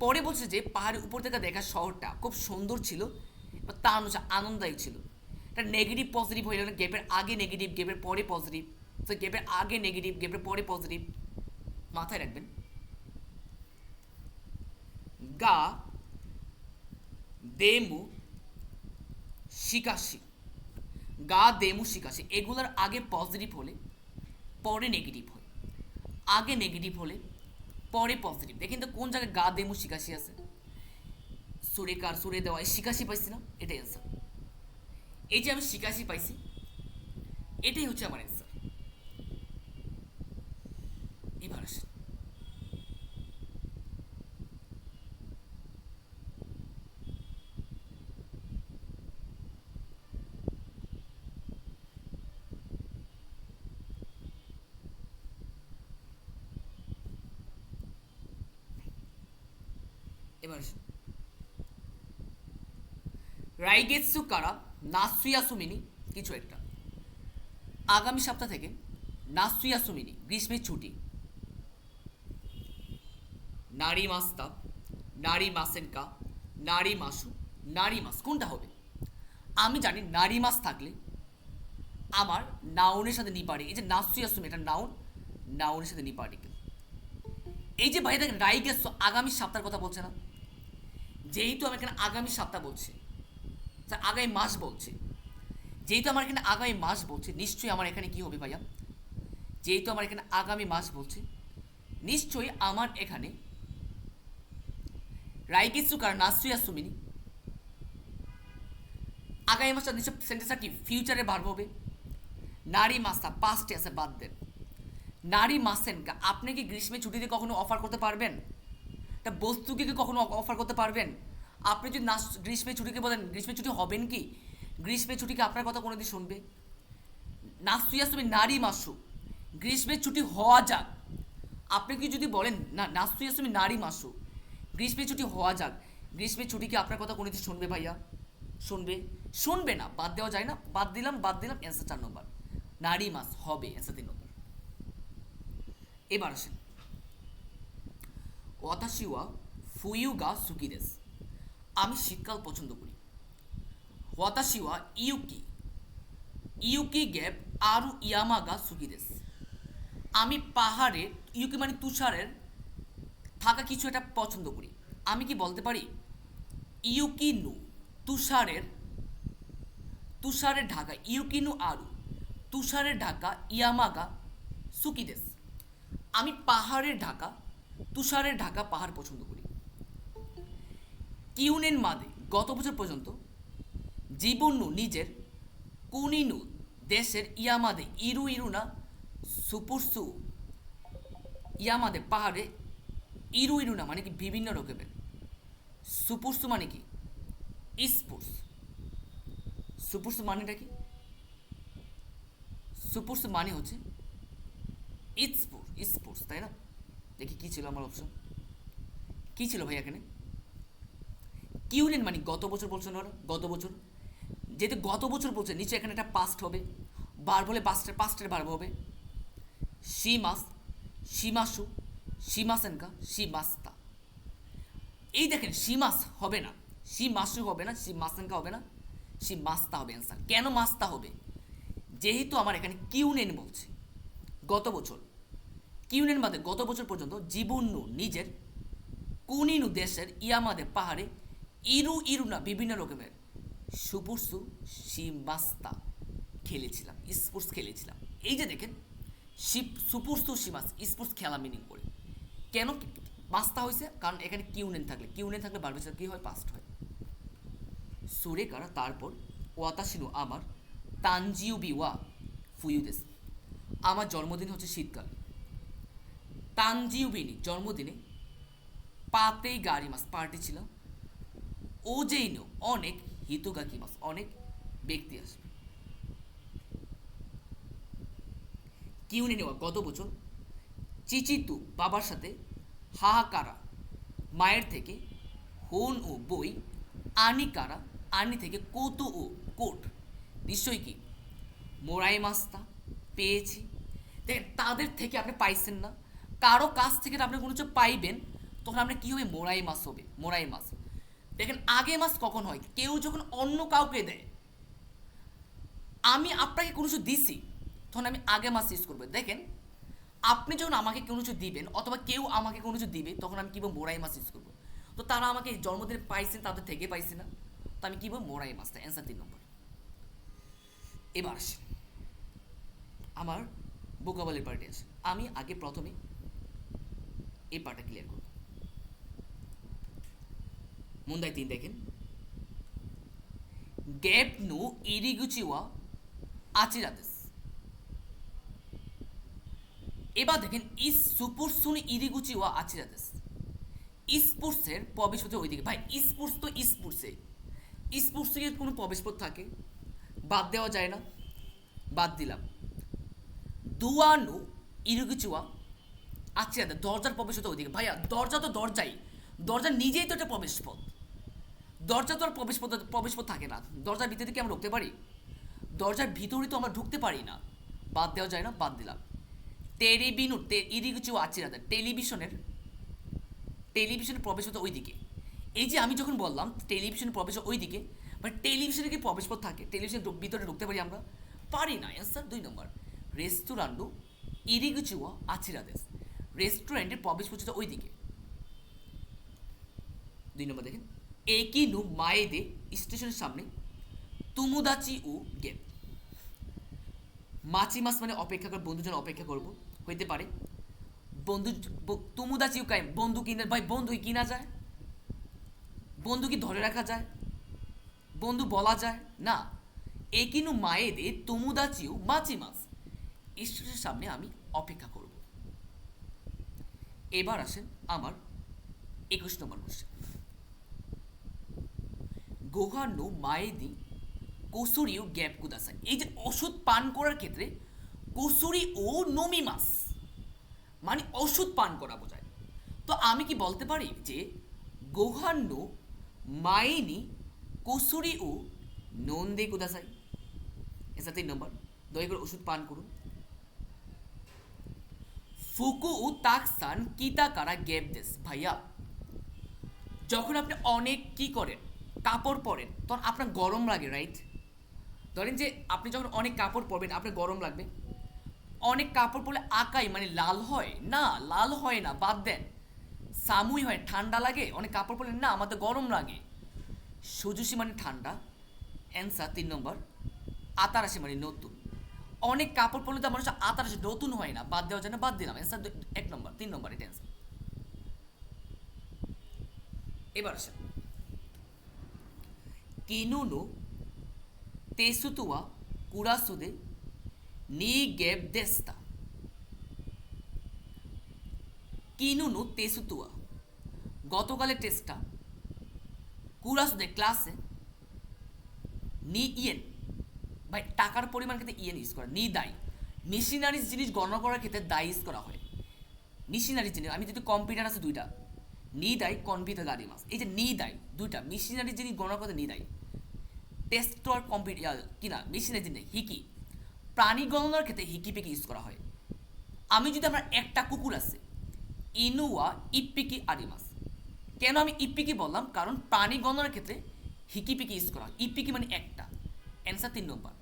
পরে বলছে যে পাহাড়ের উপর থেকে দেখা শহরটা খুব সুন্দর ছিল, তা অনুযায়ী আনন্দদায়ক ছিল। এটা নেগেটিভ পজিটিভ হয়ে গেল। গ্যাপের আগে নেগেটিভ, গ্যাপের পরে পজিটিভ। তো গ্যাপের আগে নেগেটিভ, গ্যাপের পরে পজিটিভ, মাথায় রাখবেন। গা দেমু শিকাশি, গা দেমু শিকাশি এগুলোর আগে পজিটিভ হলে পরে নেগেটিভ হয়, আগে নেগেটিভ হলে পরে পজিটিভ। দেখেন তো কোন জায়গায় গা দেমু শিকাশি আছে? সুরে কার সুরে দেওয়া শিকাশি পাইছি না? এটাই আছে। এই যে আমি শিকাশি পাইছি, এটাই হচ্ছে আমার অ্যান্সার। এবার আসেন, এবার আসেন, রাইগেৎসু কারা নাসুয়া সুমিনি কিছু একটা। আগামী সপ্তাহ থেকে নাসুয়া সুমিনি গ্রীষ্মের ছুটি। নারী মাস্তা, নারী মাসেনকা, নারী মাসু, নারী মাস কোনটা হবে? আমি জানি নারী মাস থাকলে আমার নাউনের সাথে নিপারে, এই যে নাসুয়া সুমি এটা নাউন, নাউনের সাথে নিপার্টিকেল। এই যে ভাই দেখেন রাইগেৎসু আগামী সপ্তাহের কথা বলছে না, যেহেতু আমি এখানে আগামী সপ্তাহ বলছি, আগামী মাস বলছি, যেহেতু আমার এখানে আগামী মাস বলছে, নিশ্চয়ই আমার এখানে কি হবে ভাইয়া? যেহেতু আমার এখানে আগামী মাস বলছে, নিশ্চয়ই আমার এখানে রাইগেৎসু কারা নাসুয়া সুমিনি আগামী মাসটা নিশ্চয় সেন্টেন্সটা কি ফিউচারে ভার্ব হবে। নারী মাসটা পাস্টে আছে, বাদ দেন। নারী মাসেন আপনি কি গ্রীষ্মের ছুটিতে কখনো অফার করতে পারবেন? একটা বস্তুকে কি কখনো অফার করতে পারবেন? আপনি যদি গ্রীষ্মের ছুটিকে বলেন গ্রীষ্মের ছুটি হবেন কি? গ্রীষ্মের ছুটিকে আপনার কথা কোনোদিন শুনবে? নাসুয়া তুমি নারী মাসু, গ্রীষ্মের ছুটি হওয়া যাক, আপনি কি যদি বলেন না নাসুয়া তুমি নারী মাসু, গ্রীষ্মের ছুটি হওয়া যাক, গ্রীষ্মের ছুটি কি আপনার কথা কোনোদিন শুনবে ভাইয়া? শুনবে? শুনবে না, বাদ দেওয়া যায় না, বাদ দিলাম, বাদ দিলাম, অ্যান্সার 4 নম্বর নারী মাস হবে, অ্যান্সার 3 নম্বর। এবার আসেন, ওয়াতাশি ওয়া ফুয়ু গা সুকি দেস, আমি শীতকাল পছন্দ করি। ওয়াতাশি ওয়া ইউকি ইউকি গ্যাপ আরু ইয়ামা গা সুকি দেস, আমি পাহাড়ে, ইউকি মানে তুষারের থাকা কিছু একটা পছন্দ করি। আমি কি বলতে পারি ইউকিনু তুষারের, তুষারের ঢাকা, ইউকিনু আরু তুষারের ঢাকা ইয়ামাগা সুকিদেস, আমি পাহাড়ের ঢাকা, তুষারের ঢাকা পাহাড় পছন্দ করি। কিউনেন মাদে গত বছর পর্যন্ত জীবনু নিজের কুনিনু দেশের ইয়ামাদে ইরু ইরুনা সুপুরসু, ইয়ামাদে পাহাড়ে ইরু ইরুনা মানে কি বিভিন্ন রকমের, সুপুরসু মানে কি স্পোর্টস, সুপুরসু মানেটা কি? সুপুরসু মানে হচ্ছে স্পোর্টস, তাই না? দেখি কি ছিল আমার অপশন, কি ছিল ভাই এখানে? কিউনেন মানে গত বছর বলছেন ওরা, গত বছর, যেহেতু গত বছর বলছে নিচে এখানে একটা পাস্ট হবে, বার বলে পাস্টের বার হবে। শিমাস, শিমাসু, শিমাসেনকা, শিমাস্তা। এই দেখেন শিমাস হবে না, শিমাসু হবে না, শিমাসেনকা হবে না, শিমাস্তা হবে অ্যান্সার। কেন মাস্তা হবে? যেহেতু আমার এখানে কিউনেন বলছে গত বছর, কিউনেন বাদে গত বছর পর্যন্ত জীবনু নিজের কুনিনু দেশের ইয়ামাদে পাহাড়ে ইরু ইরুনা বিভিন্ন রকমের সুপুরসু শিমাস্তা খেলেছিলাম, স্পোর্টস খেলেছিলাম। এই যে দেখেন সুপুরসু শিমাস স্পোর্টস খেলা মিনিং করে। কেন মাস্তা হয়েছে? কারণ এখানে কিউনেন থাকলে বারবেচার কি হয়? পাস্ট হয়। সুরে কারা তারপর ওয়াতাশিনু আমার তানজিউবি ওয়া ফুয়ুদেস, আমার জন্মদিন হচ্ছে শীতকাল। তানজিউবিনি জন্মদিনে পাতেই গাড়ি মাস পার্টি ছিল। ও যেইনো অনেক হিতুগাকি মাস অনেক ব্যক্তি আসবে। কিউনে নেওয়া গত বছর চিচিতু বাবার সাথে হাহাকারা মায়ের থেকে হোন ও বই আনি কারা আনি থেকে কৌতু ও কোট, নিশ্চয়ই কি মোরাই মাস্তা পেয়েছি। দেখেন তাদের থেকে আপনি পাইছেন না, কারো কাছ থেকে আপনি কোনো কিছু পাইবেন, তখন আপনি কী হবে? মোরাই মাছ হবে, মোরাই মাছ। দেখেন আগে মাছ কখন হয়? কেউ যখন অন্য কাউকে দেয়, আমি আপনাকে কোনো কিছু দিছি, তখন আমি আগে মাছ ইউজ করবো। দেখেন আপনি যখন আমাকে কোনো কিছু দিবেন অথবা কেউ আমাকে কোনো কিছু দিবে, তখন আমি কী বলবো? মোরাই মাছ ইউজ করবো। তো তারা আমাকে জন্মদিনে পাইছেন, তাদের থেকে পাইছি না, তো আমি কী বলবো? মোরাই মাছটা অ্যান্সার 3 নম্বর। এবার আসি আমার বোকাবলির পার্টি আছে, আমি আগে প্রথমে এই পার্টটা ক্লিয়ার করব। মুন্দাই 3 দেখেন, গ্যাপ নু ইরিগুচিওয়া আচিরাদেস। এবার দেখেন ইস সুপুরসুন ইরিগুচিওয়া আচিরাদেস। স্পোর্টসের প্রবেশপথ ওইদিকে। ভাই স্পোর্টস তো স্পোর্টস থেকে কোনো প্রবেশপথ থাকে, বাদ দেওয়া যায় না, বাদ দিলাম। দুয়ানো ইরুগুচুয়া আচ্ছা, দরজার প্রবেশপথ ওইদিকে। ভাইয়া দরজা তো দরজাই, দরজা নিজেই তো একটা প্রবেশপথ। দরজা তো আর প্রবেশপথ থাকে না। দরজার ভিতরে কি আমরা ঢুকতে পারি? দরজার ভিতরে তো আমরা ঢুকতে পারি না, বাদ দেওয়া যায় না, বাদ দিলাম। টেরিবিনু ইরিগুচুয়া আচ্ছা, টেলিভিশনের প্রবেশপথ ওইদিকে। এই যে আমি যখন বললাম টেলিভিশনের প্রবেশ ওইদিকে, মানে টেলিভিশনে কি প্রবেশপথ থাকে? টেলিভিশনের ভিতরে ঢুকতে পারি আমরা? পারি না। অ্যান্সার 2 নম্বর। রেস্টুরান্টু ইরিগুচুয়া আচিরাদেস। রেস্টুরেন্টের প্রবেশপথ ওইদিকে। 2 নম্বর দেখেন, একিনু মায়েদে স্টেশনের সামনে তুমুদাচি ও গেট। মাছি মাস মানে অপেক্ষা কর, বন্ধুর জন্য অপেক্ষা করবো, হইতে পারে। বন্ধু তুমুদাচি কাই বন্ধু কিনে, ভাই বন্ধু কিনা যায়? বন্ধু কি ধরে রাখা যায়? বন্ধু বলা যায় না। একিনু মায়েদে তুমুদাচিও মাছি মাস। স্টেশনের সামনে আমি অপেক্ষা করব। এবার আসেন আমার 21 নম্বর কোশ্চেন। গোহান্ন মায়েদি কসুরিও গ্যাপ কুদাসাই। এই যে ওষুধ পান করার ক্ষেত্রে কসুরি ও নমিমাস মানে ওষুধ পান করা বোঝায়। তো আমি কি বলতে পারি যে গোহান্ন মাইনি কসুরি ও নন্দে কুদাসাই। এসা 3 নম্বর। দয়া করে ওষুধ পান করুন। ফুকু ও তাকসান কিতাকারা গ্যাপ দেস। ভাইয়া যখন আপনি অনেক কি করেন, কাপড় পরেন, তখন আপনার গরম লাগে, রাইট? ধরেন যে আপনি যখন অনেক কাপড় পরবেন আপনার গরম লাগবে। অনেক কাপড় পরলে আকাই মানে লাল হয় না? লাল হয় না, বাদ দেন। সামুই হয়, ঠান্ডা লাগে। অনেক কাপড় পরলে না, আমাদের গরম লাগে। সুজুসি মানে ঠান্ডা। অ্যান্সার 3 নম্বর। আতারাশি মানে নতুন। অনেক কাপড় পরলে তো মানুষ আতারাশি নতুন হয় না, বাদ দেওয়া যায় না, বাদ দিলাম। অ্যান্সার 1 নম্বর, 3 নম্বর এটা অ্যান্সার। এবার আসেন, কিনুনো তেসুতুয়া কুরাসুদে নি গেব দেস্তা। কিনুনো তেসুতুয়া গতকালের টেস্টটা কুরাসুদে ক্লাসে নি ইয়েন। ভাই টাকার পরিমাণ ক্ষেত্রে ইয়েন ইউজ করা। নি দায় মিশনারিজ জিনিস গণনা করার ক্ষেত্রে দায় ইউজ করা হয়। মিশনারি জিনিস আমি যদি কম্পিউটার আছে দুইটা, নি দায় কম্পিউটার গাড়ি মাস। এই যে নি দায় দুইটা মিশনারি জিনিস গণনা করতে নি দায়। টেস্ট আর কম্পিউটার কিনা মেশিনের জন্য হিকি। প্রাণী গণনার ক্ষেত্রে হিকি পিকি ইউজ করা হয়। আমি যদি আমার একটা কুকুর আছে, ইনুয়া ইপিকি আরিমাস। কেন আমি ইপিকি বললাম? কারণ প্রাণী গণনার ক্ষেত্রে হিকি পিকি ইউজ করা হয়। ইপিকি মানে একটা। অ্যান্সার 3 নম্বর।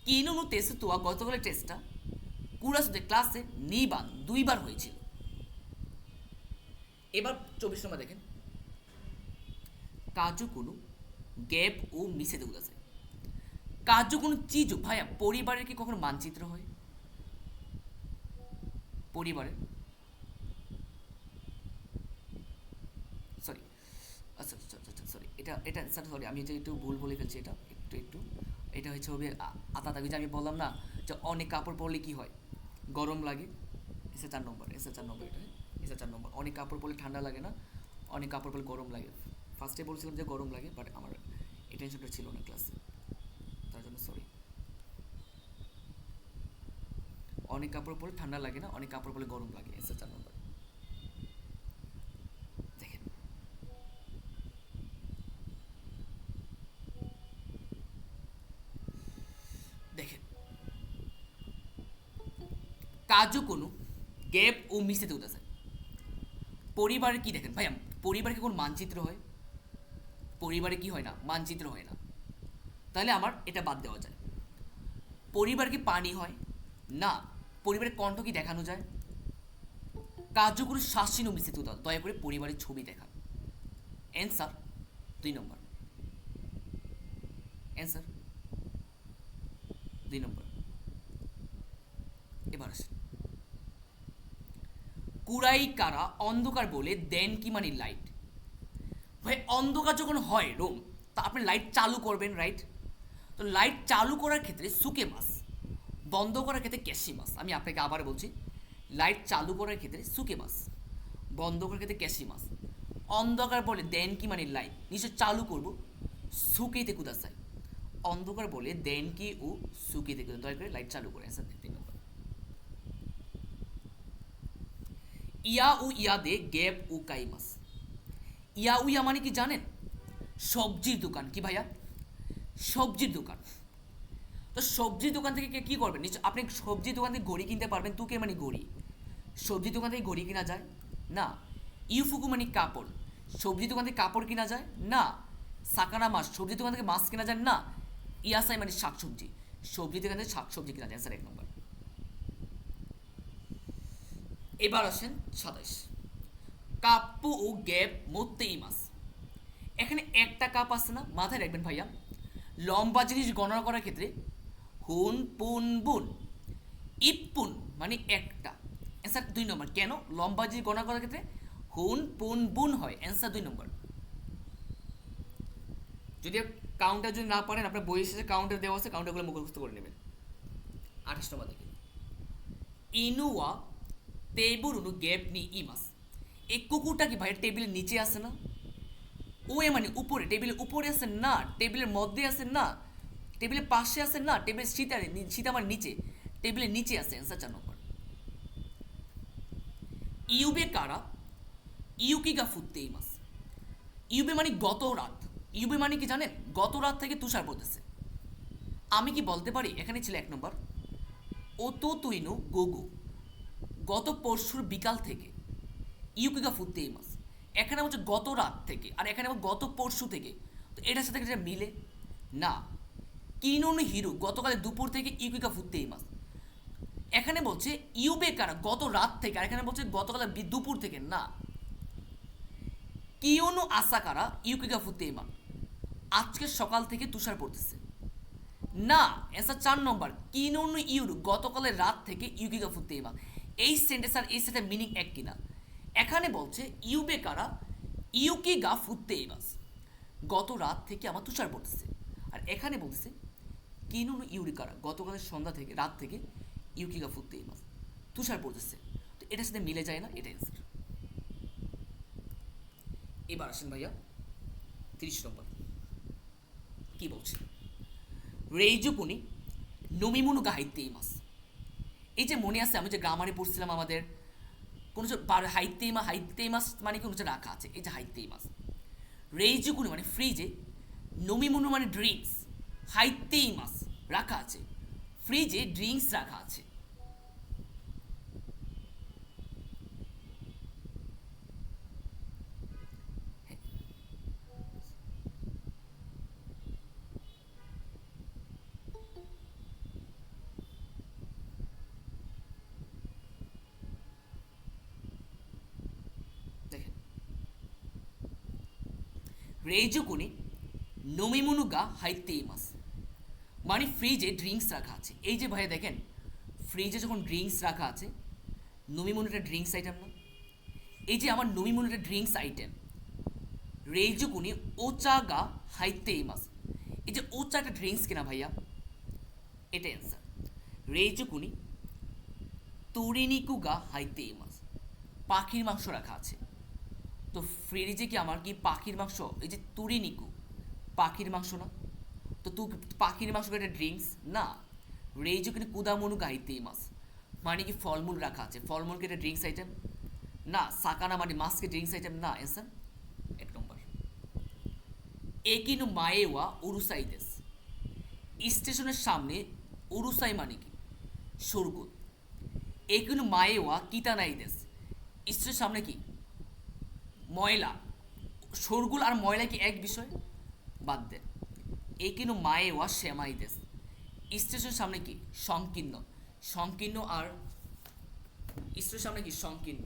কিনুনু টেস্ট তোয়া গতকালের টেস্টটা কুরাসুদে ক্লাসে নিবান 2 বার হয়েছিল। এবার 24 নম্বর দেখেন, কাজু কুনু গ্যাপ ও মিশে দেউল আছে। কাজু কোনো চিজ। ভাইয়া পরিবারের কি কখনো মানচিত্র হয়? পরিবারের, সরি, আচ্ছা আচ্ছা আচ্ছা সরি, এটা এটা স্যার সরি, আমি এটা একটু ভুল বলে ফেলছি। এটা একটু এটা হচ্ছে হবে আতা দাবি। যে আমি বললাম না যে অনেক কাপড় পরলে কি হয়, গরম লাগে। এসে 4 নম্বর, এসে 4 নম্বর, এটা এসে 4 নম্বর। অনেক কাপড় পরলে ঠান্ডা লাগে না, অনেক কাপড় পরলে গরম লাগে। ফার্স্টে বলছিলাম যে গরম লাগে, বাট আমার টেনশনটা ছিল না ক্লাসে, তার জন্য সরি। অনেক কাপড় পরলে ঠান্ডা লাগে না, অনেক কাপড় পরলে গরম লাগে। এসে 4 নম্বর। দেখেন, দেখেন কাজু কোনো গ্যাপ ও মিশতে উঠেছে। পরিবারে কি দেখেন ভাই, পরিবারে কি কোনো মানচিত্র হয়? পরিবারে কি হয় না? মানচিত্র হয় না। তাহলে আমার এটা বাদ দেওয়া যায়। পরিবার কি পানি হয়? না। পরিবারের কণ্ঠ কি দেখানো যায়? কার্যকরী শাসীন ও মিশ্রিত দল। দয়া করে পরিবারের ছবি দেখান। অ্যান্সার 2 নম্বর। অ্যান্সার 2 নম্বর। এবার আসে, কুরাই কারা অন্ধকার বলে দেন কি মানে লাইট। ভাই অন্ধকার যখন হয় রুম, তা আপনি লাইট চালু করবেন, রাইট? তো লাইট চালু করার ক্ষেত্রে সুকে মাস, বন্ধ করার ক্ষেত্রে ক্যাশি মাস। আমি আপনাকে আবার বলছি, লাইট চালু করার ক্ষেত্রে সুকে মাস, বন্ধ করার ক্ষেত্রে ক্যাশি মাস। অন্ধকার বলে দেন কি মানে লাইট নিশ্চয় চালু করব, সুকেতে কুদাসাই। অন্ধকার বলে দেন কি ও সুকেতে কুদা, দয়া করে লাইট চালু করে। অ্যান্সার 3 নম্বর। ইয়া ও ইয়াদে গ্যাপ ও কাইমাস। ইয়া ও ইয়া মানে কি জানেন? সবজির দোকান। কি ভাইয়া? সবজির দোকান। তো সবজির দোকান থেকে কি করবেন? নিশ্চয় আপনি সবজির দোকান থেকে ঘড়ি কিনতে পারবেন, তুকে মানে ঘড়ি। সবজির দোকান থেকে ঘড়ি কিনা যায় না। ইউফুকু মানে কাপড়, সবজির দোকান থেকে কাপড় কিনা যায় না। সাকানা মাছ, সবজির দোকান থেকে মাছ কেনা যায় না। ইয়াসাই মানে শাকসবজি, সবজির দোকান থেকে শাকসবজি কিনা যায়। স্যার 1 নম্বর। এবার আসেন 27, কাপ্পু ও গ্যাপ মোত্তেই মাছ। এখানে একটা কাপ আছে না, মাথায় রাখবেন ভাইয়া। লম্বা জিনিস গণনা করার ক্ষেত্রে হুন পুন বুন, ইপুন মানে একটা। অ্যান্সার 2 নম্বর। কেন লম্বা জিনিস গণনা করার ক্ষেত্রে হুন পুন বুন হয়? অ্যান্সার 2 নম্বর। যদি কাউন্টার যদি না পারেন, আপনার বইয়ের শেষে কাউন্টার দেওয়া আছে, কাউন্টারগুলো মুখস্থ করে নেবেন। 28 নম্বর দেখেন, ইনুয়া তেবুরুনু গ্যাপ নি ইমাস। এই কুকুরটা কি ভাই টেবিলের নিচে আছে না? ওয়ে মানে উপরে, টেবিলের উপরে আছে না, টেবিলের মধ্যে আছে না, টেবিলের পাশে আছে না, টেবিলের শীত আমার নিচে, টেবিলের নিচে আছে। অ্যান্সার 4 নম্বর। ইউবে কারা ইউকিগা ফুটতেই মাস। ইউবে মানে গত রাত। ইউবে মানে কি জানেন? গত রাত থেকে তুষার পড়তেছে। আমি কি বলতে পারি? এখানে ছিল 1 নম্বর, ও তো তুইনু গোগো, গত পরশুর বিকাল থেকে। ইউকিগা ফুটতেই মাস, এখানে হচ্ছে গত রাত থেকে, আর এখানে গত পরশু থেকে। তো এটার সাথে এটা মিলে না। কিনুন হিরু, গতকালের দুপুর থেকে ইউকিগা ফুটতেই মাস। এখানে বলছে ইউবে কারা গত রাত থেকে, আর এখানে বলছে গতকালের দুপুর থেকে না। কিউনু আসা কারা ইউকিগা ফুটতেই মাস, আজকে সকাল থেকে তুষার পড়তেছে না। অ্যান্সার 4 নম্বর। কিনুন ইউরু, গতকালের রাত থেকে ইউকিগা ফুটতেই মাস। এই সেন্টেন্স আর এই সেন্টেন্সের মিনিং এক কিনা? এখানে বলছে ইউবে কারা ইউকিগা ফুটতেই মাস, গত রাত থেকে আমার তুষার পড়তেছে। আর এখানে বলতেছে কিনুন ইউরি কারা, গতকালের সন্ধ্যা থেকে রাত থেকে ইউকিগা ফুটতেই মাস, তুষার পড়তেছে। তো এটার সাথে মিলে যায় না, এটা অ্যান্সার। এবার আসেন ভাইয়া 30 নম্বর। কি বলছে? রেইজুকুনি নমিমুনু গাহাইতেই মাস। এই যে মনে আছে আমি যে গ্রামারে পড়ছিলাম, আমাদের কোনো হাইতেই মাস মানে কোনো রাখা আছে। এই যে হাইতেই মাস, রেইজুকুনি মানে ফ্রিজে, নমিমুনু মানে ড্রিঙ্কস, হাইতেই মাস রাখা আছে, ফ্রিজে ড্রিঙ্কস রাখা আছে। দেখেন, রেইজুকুনি নমিমুনুগা হাইতেই মাস মানে ফ্রিজে ড্রিঙ্কস রাখা আছে। এই যে ভাইয়া দেখেন, ফ্রিজে যখন ড্রিঙ্কস রাখা আছে, নমিমুনু একটা ড্রিঙ্কস আইটেম না? এই যে আমার নমিমুনু একটা ড্রিঙ্কস আইটেম, রেইজুকুনি ওচাগা হাইতেই মাস। এই যে ওচা একটা ড্রিঙ্কস কিনা ভাইয়া, এটাই অ্যান্সার। রেইজুকুনি তুরিনিকুগা হাইতেই মাস, পাখির মাংস রাখা আছে। তো ফ্রিজে কি আমার কি পাখির মাংস? এই যে তুরিনিকু, পাখির মাংস না? তো পাখির মাংস একটা ড্রিঙ্কস না। রেইজুকুনি কুদামনু গাইতেই মাস মানে কি ফলমূল রাখা আছে, ফলমূলকে একটা ড্রিঙ্কস আইটেম না। সাকানা মানে মাছকে ড্রিঙ্কস আইটেম না। অ্যান্সার 1 নম্বর। একিনু মায়েওয়া উরুসাই দেশ, স্টেশনের সামনে উরুসাই মানে কি শোরগোল। একিনু মায়েওয়া কিতানাই দেশ, স্টেশনের সামনে কি ময়লা। শোরগোল আর ময়লা কি এক বিষয়? বাদ দেন। একিনু মায়েওয়া শ্যামাই দেশ, স্টেশনের সামনে কি সংকীর্ণ। সংকীর্ণ আর স্টেশনের সামনে কি সংকীর্ণ।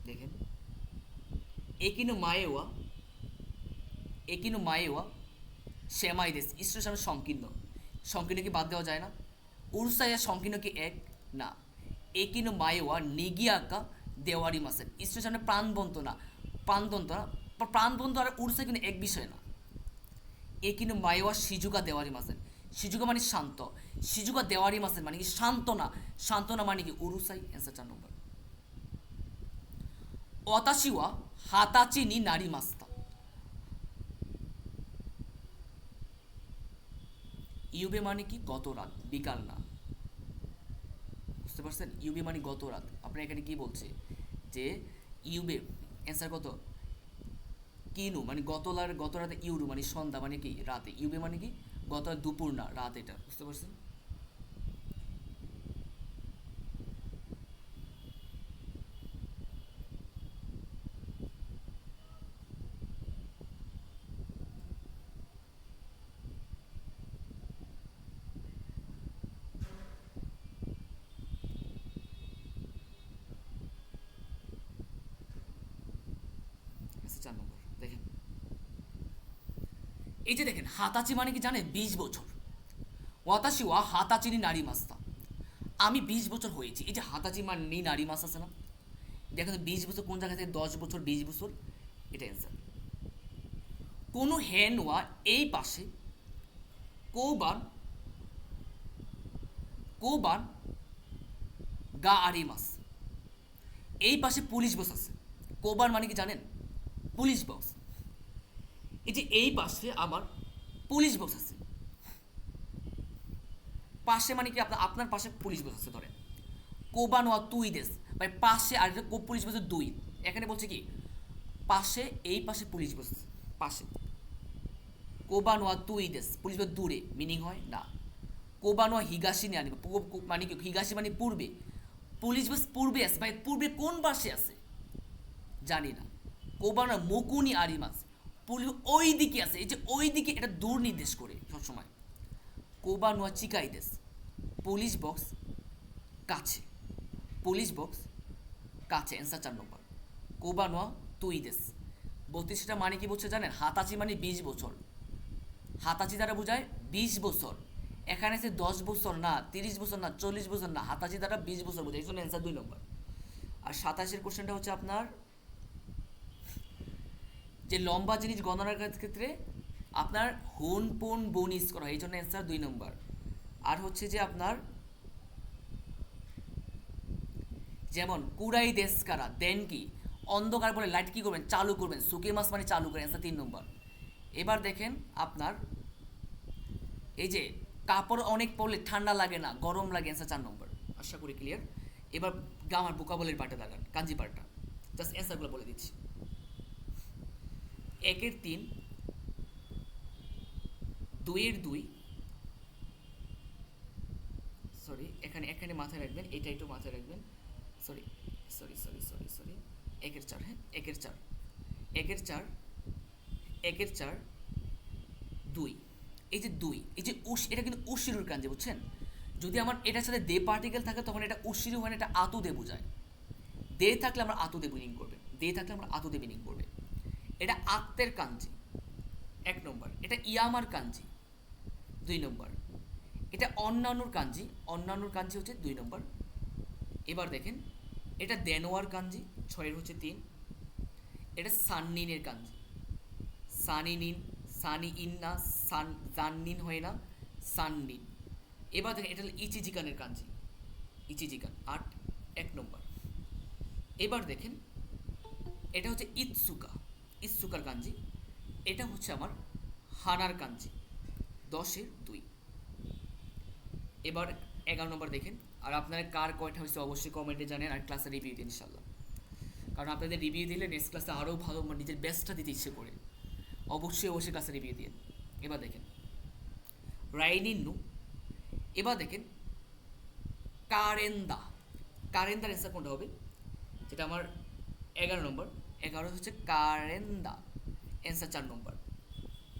দেখেন, একিনু মায়েওয়া শ্যামাই দেশ, স্টেশনের সামনে সংকীর্ণ। সংকীর্ণ কি বাদ দেওয়া যায় না? উরুসাই আর সংকীর্ণ কি এক না? একিনু মায়েওয়া নিগিয়াকা দেওয়ারি মাসেল স্টেশনে প্রাণবন্ত না, প্রাণবন্ত না, প্রাণবন্ত আর উড়ছে কিন্তু এক বিষয় না। এ কিন্তু মাইওয়া সিজুকা দেওয়ারি মাসেল, সিজুকা মানে শান্ত, সিজুকা দেওয়ারি মাসেল মানে কি শান্ত না, শান্ত না মানে কি উরুসাই। অ্যান্সার 4 নম্বর। অতাশিওয়া হাতাচি নি নারী মাস্তা, ইউবে মানে কি গত রাত, বিকাল না, বুঝতে পারছেন? ইউবে মানে গত রাত। আপনার এখানে কি বলছে যে ইউবে, অ্যান্সার কত, কিনু মানে গত রাতে, ইউরু মানে সন্ধ্যা মানে কি রাতে, ইউবে মানে কি গত দুপুর না রাত, এটা বুঝতে পারছেন? আচ্ছা 4 নম্বর দেখেন, এই যে দেখেন হাতাচি মানে কি জানেন, 20 বছর। ওয়াতাশি ওয়া হাতাচিনি নারী মাস্তা, আমি 20 বছর হয়েছি। এই যে হাতাচি মানে নারী মাস আছে না, দেখেন 20 বছর কোন জায়গা থেকে, 10 বছর, 20 বছর, এটা অ্যান্সার। কোনো হ্যান ওয়া এই পাশে কোবান, কোবান গা আরি মাস, এই পাশে পুলিশ বস আছে। কোবান মানে কি জানেন, পুলিশ বক্স। এই যে এই পাশে আমার পুলিশ বক্স আছে, পাশে মানে কি আপনার আপনার পাশে পুলিশ বক্স আছে ধরেন, কোবান ওয়া তুই দেশ ভাই, পাশে আর পুলিশ বক্স দুই, এখানে বলছে কি পাশে, এই পাশে পুলিশ বক্স পাশে, কোবান ওয়া তুই দেশ পুলিশ বক্স দূরে, মিনিং হয় না। কোবান ওয়া হিগাশি নিয়ে আনিবা, মানে কি হিগাশি মানে পূর্বে, পুলিশ বক্স পূর্বে আছে ভাই, পূর্বে কোন পাশে আছে জানি না। কোবানো মুকুনি আরিমাস, পুলিশ ওই দিকে আছে, এই যে ওই দিকে, এটা দূর নির্দেশ করে সবসময়। কোবানোয়া চিকাইদেস, পুলিশ বক্স কাছে, পুলিশ বক্স কাছে, অ্যান্সার 4 নম্বর। কোবানোয়া তুইদেস, 32টা মানে কি বলছে জানেন, হাতাচি মানে 20 বছর, হাতাচি দ্বারা বোঝায় 20 বছর। এখানে আছে 10 বছর না, 30 বছর না, 40 বছর না, হাতাচি দ্বারা 20 বছর বোঝায়, এই জন্য অ্যান্সার 2 নম্বর। আর 27-এর কোশ্চেনটা হচ্ছে আপনার যে লম্বা জিনিস গণনার ক্ষেত্রে আপনার হুন পুন বোন ইউজ করা হয়, এই জন্য অ্যান্সার 2 নম্বর। আর হচ্ছে যে আপনার যেমন কুরাই দেশকারা দেন কি, অন্ধকার বলে লাইট কি করবেন, চালু করবেন, সুকে মাস মানে চালু করেন, অ্যান্সার 3 নম্বর। এবার দেখেন আপনার এই যে কাপড় অনেক পরলে ঠান্ডা লাগে না, গরম লাগে, অ্যান্সার 4 নম্বর। আশা করি ক্লিয়ার। এবার আমার বোকাবলের পার্টে দাঁড়ান, কাঞ্জি পার্টটা, জাস্ট অ্যান্সারগুলো বলে দিচ্ছি। 1-এর 3, 2-এর 2, সরি এখানে এখানে মাথায় রাখবেন, এটা একটু মাথায় রাখবেন, sorry sorry sorry sorry sorry 1-এর 4, হ্যাঁ 1-এর 4, 1-এর 4, 1-এর 4, 2, এই যে 2, এই যে উশ, এটা কিন্তু উশিরুর কাঞ্জি, বুঝছেন? যদি আমার এটার সাথে দে পার্টিকেল থাকে তখন এটা উশিরু হয় না, এটা আতু দে বোঝায়। দে থাকলে আমরা আতু দে মিনিং করবে, দে থাকলে আমরা আতু দে মিনিং করবে। এটা আত্মের কাঞ্জি 1 নম্বর, এটা ইয়ামার কাঞ্জি 2 নম্বর, এটা অন্যান্যর কাঞ্জি, অন্যান্যর কাঞ্জি হচ্ছে 2 নম্বর। এবার দেখেন এটা দেনোয়ার কাঞ্জি 6-এর হচ্ছে 3, এটা সাননিনের কাঞ্জি, সানিনিন, সানি ইন না, সান জাননিন হয় না, সাননিন। এবার দেখেন এটা হলো ইচিজিকানের কাঞ্জি, ইচিজিকান 8, 1 নম্বর। এবার দেখেন এটা হচ্ছে ইৎসুকা, ইৎসুকার কাঞ্জি, এটা হচ্ছে আমার হানার কাঞ্জি 10-এর 2। এবার 11 নম্বর দেখেন, আর আপনার কার কয়টা হয়েছে অবশ্যই কমেন্টে জানেন, আর ক্লাসে রিভিউ দিন ইনশাল্লাহ, কারণ আপনাদের রিভিউ দিলে নেক্সট ক্লাসে আরও ভালো নিজের বেস্টটা দিতে ইচ্ছে করে, অবশ্যই অবশ্যই ক্লাসে রিভিউ দিন। এবার দেখেন রাইনিন্নু, এবার দেখেন কারেন্দা, কারেন্দার অ্যান্সার কোনটা হবে, যেটা আমার 11 নম্বর, 11 হচ্ছে কারেন্দা, অ্যান্সার 4 নম্বর।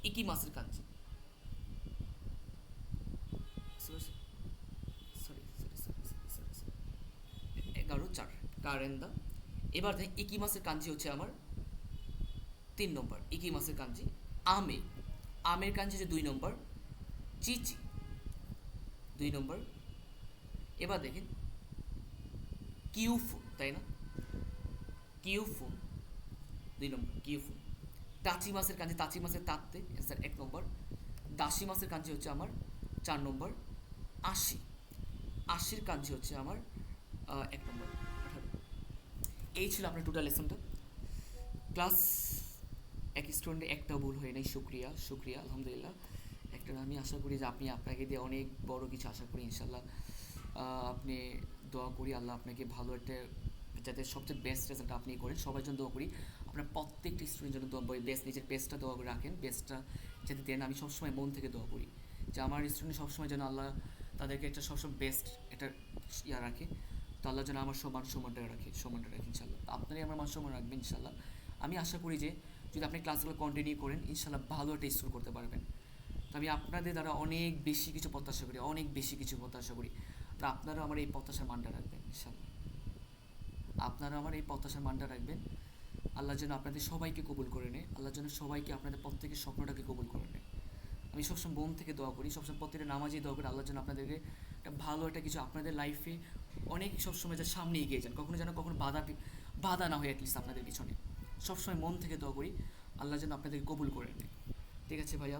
ইকি মাসের কাঞ্জি, sorry sorry sorry sorry sorry sorry 11-4 কারেন্দা। এবার দেখেন ইকি মাসের কাঞ্জি হচ্ছে আমার 3 নম্বর, ইকি মাসের কাঞ্জি। আমে, আমের কাঞ্জি হচ্ছে 2 নম্বর, চিচি 2 নম্বর। এবার দেখেন কিউফু, তাই না, কিউফুন 2 নম্বর কিউফুন। তাচি মাছের কাঞ্জি, তাচি মাছের তাত্তে অ্যান্সার 1 নম্বর। দাসি মাছের কাঞ্জি হচ্ছে আমার 4 নম্বর। আশি, আশির কাঞ্জি হচ্ছে আমার 1 নম্বর। 18। এই ছিল আপনার টোটাল লেসনটা। ক্লাস এক স্টুডেন্টের একটাও ভুল হয় নাই, শুক্রিয়া শুক্রিয়া আলহামদুলিল্লাহ। একটা আমি আশা করি যে আপনাকে দিয়ে অনেক বড় কিছু আশা করি ইনশাল্লাহ। আপনি দোয়া করি আল্লাহ আপনাকে ভালো একটা, যাতে সবচেয়ে বেস্ট রেজাল্ট আপনি করেন, সবার জন্য দোয়া করি। আপনার প্রত্যেকটা স্টুডেন্ট জন্য দোয়া করি, বেস্ট নিজের বেস্টটা দোয়া করে রাখেন, বেস্টটা যাতে দেন। আমি সবসময় মন থেকে দোয়া করি যে আমার স্টুডেন্ট সবসময় যেন আল্লাহ তাদেরকে একটা সবসময় বেস্ট একটা ইয়া রাখে। তো আল্লাহ যেন আমার সম্মানটা রাখে, ইনশাল্লাহ। আপনারই আমার মান সম্মান রাখবেন ইনশাল্লাহ। আমি আশা করি যে যদি আপনি ক্লাসগুলো কন্টিনিউ করেন ইনশাল্লাহ ভালো একটা স্কোর করতে পারবেন। তো আমি আপনাদের দ্বারা অনেক বেশি কিছু প্রত্যাশা করি, অনেক বেশি কিছু প্রত্যাশা করি। তো আপনারা আমার এই প্রত্যাশার মানটা রাখবেন ইনশাল্লাহ। আপনারা আমার এই প্রত্যাশার মানটা রাখবেন। আল্লাহ যেন আপনাদের সবাইকে কবুল করে নেয়, আল্লাহ যেন সবাইকে আপনাদের প্রত্যেকের স্বপ্নটাকে কবুল করে নেয়। আমি সবসময় মন থেকে দোয়া করি, সবসময় প্রত্যেকটা নামাজেই দোয়া করি আল্লাহ যেন আপনাদেরকে একটা ভালো একটা কিছু আপনাদের লাইফে অনেক সবসময় যেন সামনে এগিয়ে যান, কখনো বাধা না হয় অ্যাটলিস্ট আপনাদের পিছনে। সবসময় মন থেকে দোয়া করি আল্লাহ যেন আপনাদেরকে কবুল করে নেয়। ঠিক আছে ভাইয়া,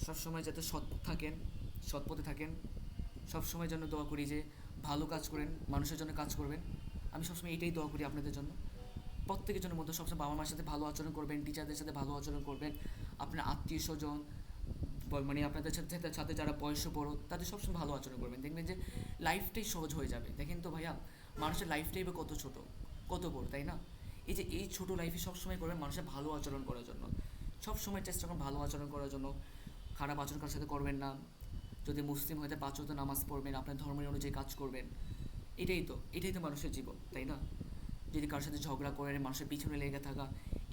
সবসময় যাতে সৎ থাকেন, সৎ পথে থাকেন। সবসময় যেন দোয়া করি যে ভালো কাজ করেন, মানুষের জন্য কাজ করবেন। আমি সবসময় এটাই দোয়া করি আপনাদের জন্য। প্রত্যেকের জন্য মধ্যে সবসময় বাবা মার সাথে ভালো আচরণ করবেন, টিচারদের সাথে ভালো আচরণ করবেন, আপনার আত্মীয় স্বজন মানে আপনাদের সাথে সাথে যারা বয়স্ক বড় তাদের সবসময় ভালো আচরণ করবেন। দেখবেন যে লাইফটাই সহজ হয়ে যাবে। দেখেন তো ভাইয়া, মানুষের লাইফটাই বা কত ছোট, কত বড়, তাই না? এই যে এই ছোটো লাইফে সবসময় করবেন মানুষের ভালো আচরণ করার জন্য, সবসময় চেষ্টা করুন ভালো আচরণ করার জন্য। খারাপ আচরণ কারোর সাথে করবেন না। যদি মুসলিম হয়তো 5 ওয়াক্ত নামাজ পড়বেন, আপনার ধর্মের অনুযায়ী কাজ করবেন। এটাই তো মানুষের জীবন, তাই না? যদি কারোর সাথে ঝগড়া করেন, মানুষের পিছনে লেগে থাকা,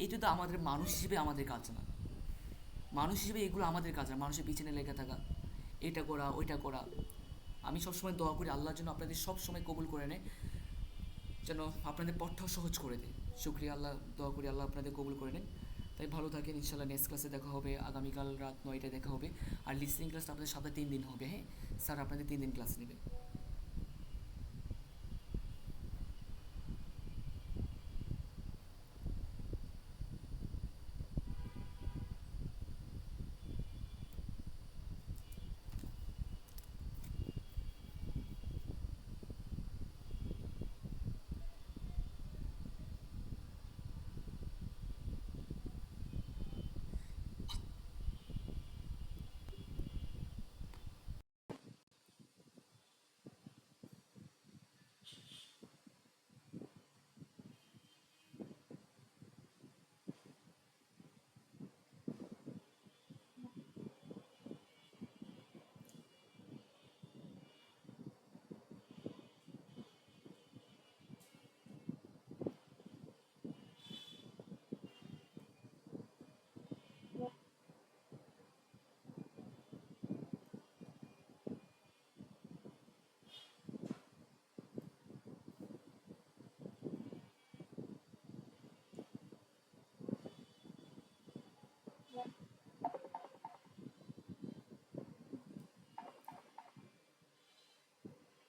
এইটা তো আমাদের মানুষ হিসেবে আমাদের কাজ না। মানুষ হিসেবে এগুলো আমাদের কাজ না, মানুষের পিছনে লেগে থাকা, এটা করা ওইটা করা। আমি সবসময় দোয়া করি আল্লাহর জন্য আপনাদের সব সময় কবুল করে নেয়, যেন আপনাদের পথটাও সহজ করে দেয়। শুক্রিয়া আল্লাহ, দোয়া করি আল্লাহ আপনাদের কবুল করে নেন। তাই ভালো থাকেন ইনশাল্লাহ। নেক্সট ক্লাসে দেখা হবে, আগামীকাল রাত 9টায় দেখা হবে। আর লিসনিং ক্লাসটা আপনাদের সপ্তাহে 3 দিন হবে। হ্যাঁ স্যার, আপনাদের 3 দিন ক্লাস নেবে।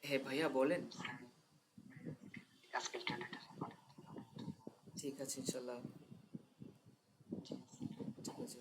হ্যাঁ ভাইয়া বলেন। ঠিক আছে ইনশাল্লাহ। ঠিক আছে।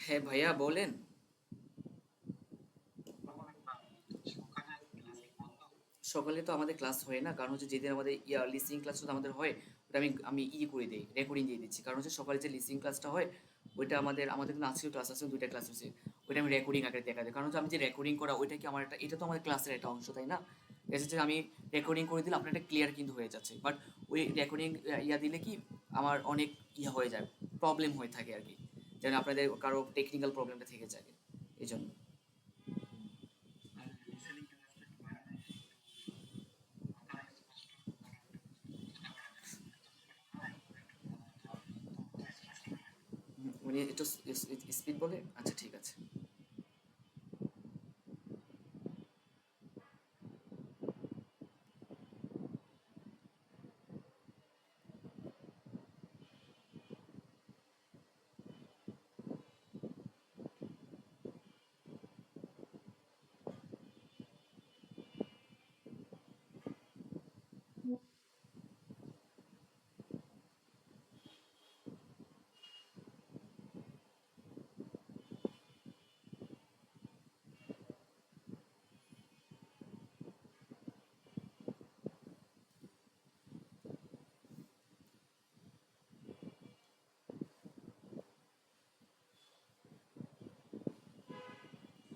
হ্যাঁ ভাইয়া বলেন। সকালে তো আমাদের ক্লাস হয় না, কারণ হচ্ছে যেদিন আমাদের লিসনিং ক্লাসটা আমাদের হয় ওটা আমি আমি করে দিই, রেকর্ডিং দিয়ে দিচ্ছি। কারণ হচ্ছে সকালে যে লিসনিং ক্লাসটা হয় ওইটা আমাদের কিন্তু আজকেও ক্লাস আছে, দুইটা ক্লাস হচ্ছে। ওইটা আমি রেকর্ডিং আকারে দেখা দেয়, কারণ হচ্ছে আমি যে রেকর্ডিং করা ওইটা কি আমার একটা, এটা তো আমাদের ক্লাসের একটা অংশ, তাই না? এসেছে আমি রেকর্ডিং করে দিলে আপনার একটা ক্লিয়ার কিন্তু হয়ে যাচ্ছে, বাট ওই রেকর্ডিং ইয়া দিলে কি আমার অনেক ইয়া হয়ে যায়, প্রবলেম হয়ে থাকে আর কি, যেন আপনাদের কারো টেকনিক্যাল প্রবলেমটা থেকে যায় এই জন্য। মানে একটু স্পিড বলে, আচ্ছা ঠিক আছে।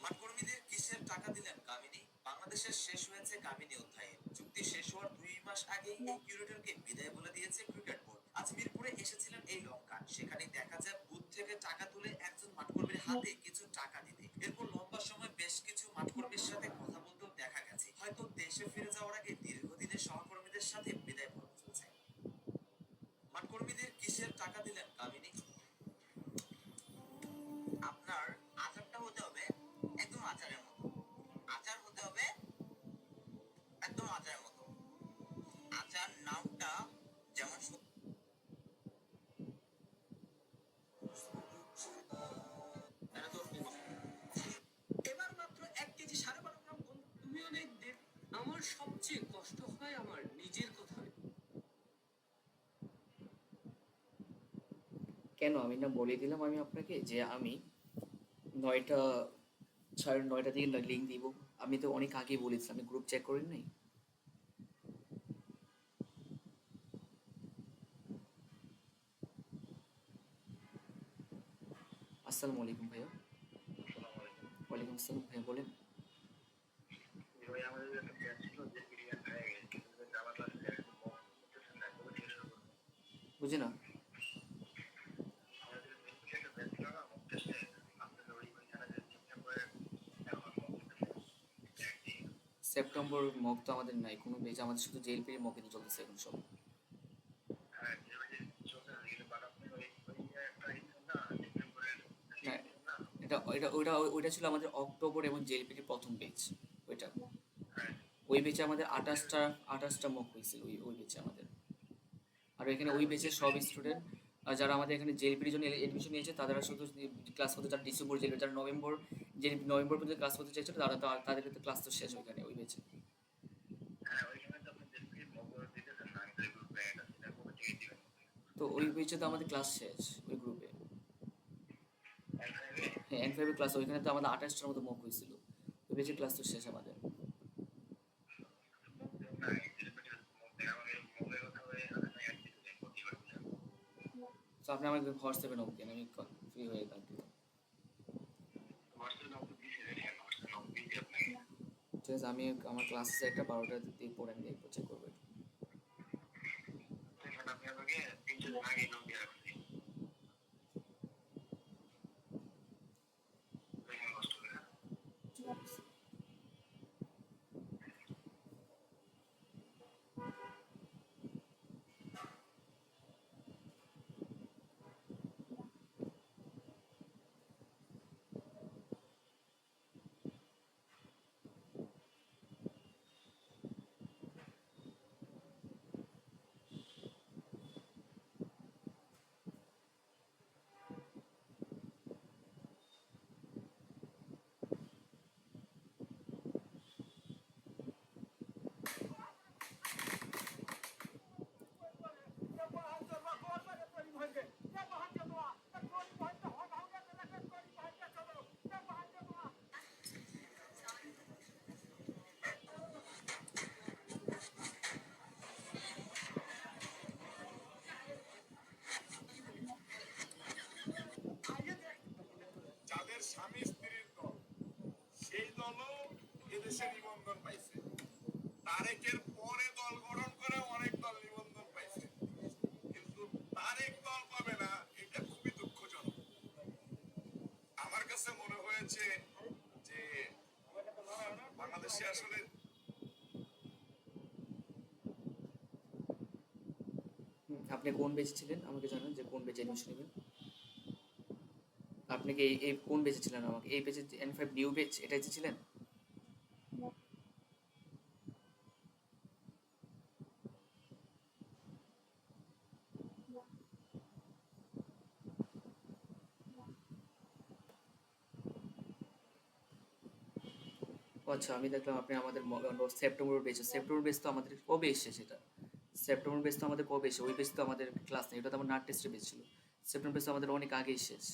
মাঠকর্মীদের কিসের টাকা দিলেন কামিনী? বাংলাদেশের শেষ হয়েছে কামিনী অধ্যায়ে। চুক্তি শেষ হওয়ার 2 মাস আগেই এই কিউরেটরকে বিদায় বলে দিয়েছে ক্রিকেট বোর্ড। আজ মিরপুরে এসেছিলেন এই লঙ্কা। সেখানেই দেখা যায় বুথ থেকে টাকা তুলে একজন মাঠকর্মীর হাতে কিছু টাকা দিতে। এরপর লম্বা সময় বেশ কিছু মাঠকর্মীর সাথে কথা বলতেও দেখা গেছে। হয়তো দেশে ফিরে যাওয়ার আগে দীর্ঘদিনের সহকর্মীদের সাথে বিদায় পর্ব চলছে। মাঠকর্মীদের কিসের টাকা দিলেন কামিনী? আপনার আচারটা হতে হবে একদম আচারের মতো। আচার হতে হবে একদম আচারের মতো। আচার নামটা যেমন এবার মাত্র 1 কেজি 12.5 গ্রাম তুমি অনেক আমার সবচেয়ে কষ্ট হয় আমার নিজের কথায়। কেন আমি না বলে দিলাম আমি আপনাকে যে আমি 9টা 9:30 দিকে লিঙ্ক দিব। আমি তো অনেক আগেই বলেছি, আমি গ্রুপ চেক করেন নাই। আসসালামু আলাইকুম ভাইয়া। ওয়ালাইকুম আসসালাম ভাইয়া, বলেন। বুঝি না। সেপ্টেম্বর মক তো আমাদের নাই কোনো বেজ, আমাদের শুধু জেএলপির মকই তো চলতেছে এখন সব। না, এটা এটা ওইটা ওইটা ছিল আমাদের অক্টোবর এবং জেএলপির প্রথম বেচ। ওইটা ওই বেচে আমাদের 28টা মক হয়েছিল ওই বেচে আমাদের। আর এখানে ওই বেচের সব স্টুডেন্ট যারা আমাদের এখানে জেএলপির জন্য এডমিশন নিয়েছে তারা শুধু ক্লাস করতে, যারা ডিসেম্বর জেএলপি, যারা নভেম্বর পর্যন্ত ক্লাস করতে চাইছিল তারা তো তাদের তো ক্লাস তো শেষ ওইখানে ওই বেচে। তো ওই বেচে তো আমাদের ক্লাস শেষ ওই গ্রুপে। হ্যাঁ, N5 ক্লাস ওইখানে তো আমাদের 28টার মতো মক হয়েছিল। ওই বেচে ক্লাস তো শেষ আমাদের। তো আপনি আমাকে হোয়াটসঅ্যাপে নক দেন, আমি ফ্রি হয়ে থাকি। ঠিক আছে, আমি আমার ক্লাস আছে একটা 12টা দিয়ে পড়ে আমি দেখবো, চেক করবো একটু। ঠিক আছে। বাংলাদেশে নিবন্ধন পাইছে। তারেকের পরে দল গঠন করে অনেক দল নিবন্ধন পাইছে, কিন্তু তারেক দল পাবে না, এটা খুবই দুঃখজনক। আমার কাছে মনে হয়েছে যে বাংলাদেশে আসলে আপনি কোন বেঁচে ছিলেন আমাকে জানান, যে কোন বেঁচে অ্যাডমিশন নেবেন। আপনি কি এই কোন বেঁচে ছিলেন, আমাকে এই বেঁচে N5 নিউ বেচ এটা ছিলেন? ও আচ্ছা, আমি দেখলাম আপনি আমাদের সেপ্টেম্বর বেচ তো আমাদের কবে এসছে সেটা। সেপ্টেম্বর বেচ তো আমাদের কবে এসে, ওই বেচ তো আমাদের ক্লাস নেই, ওটা তো আমার নাট টেস্টের বেচ ছিল। সেপ্টেম্বর বেচ তো আমাদের অনেক আগেই শেষ।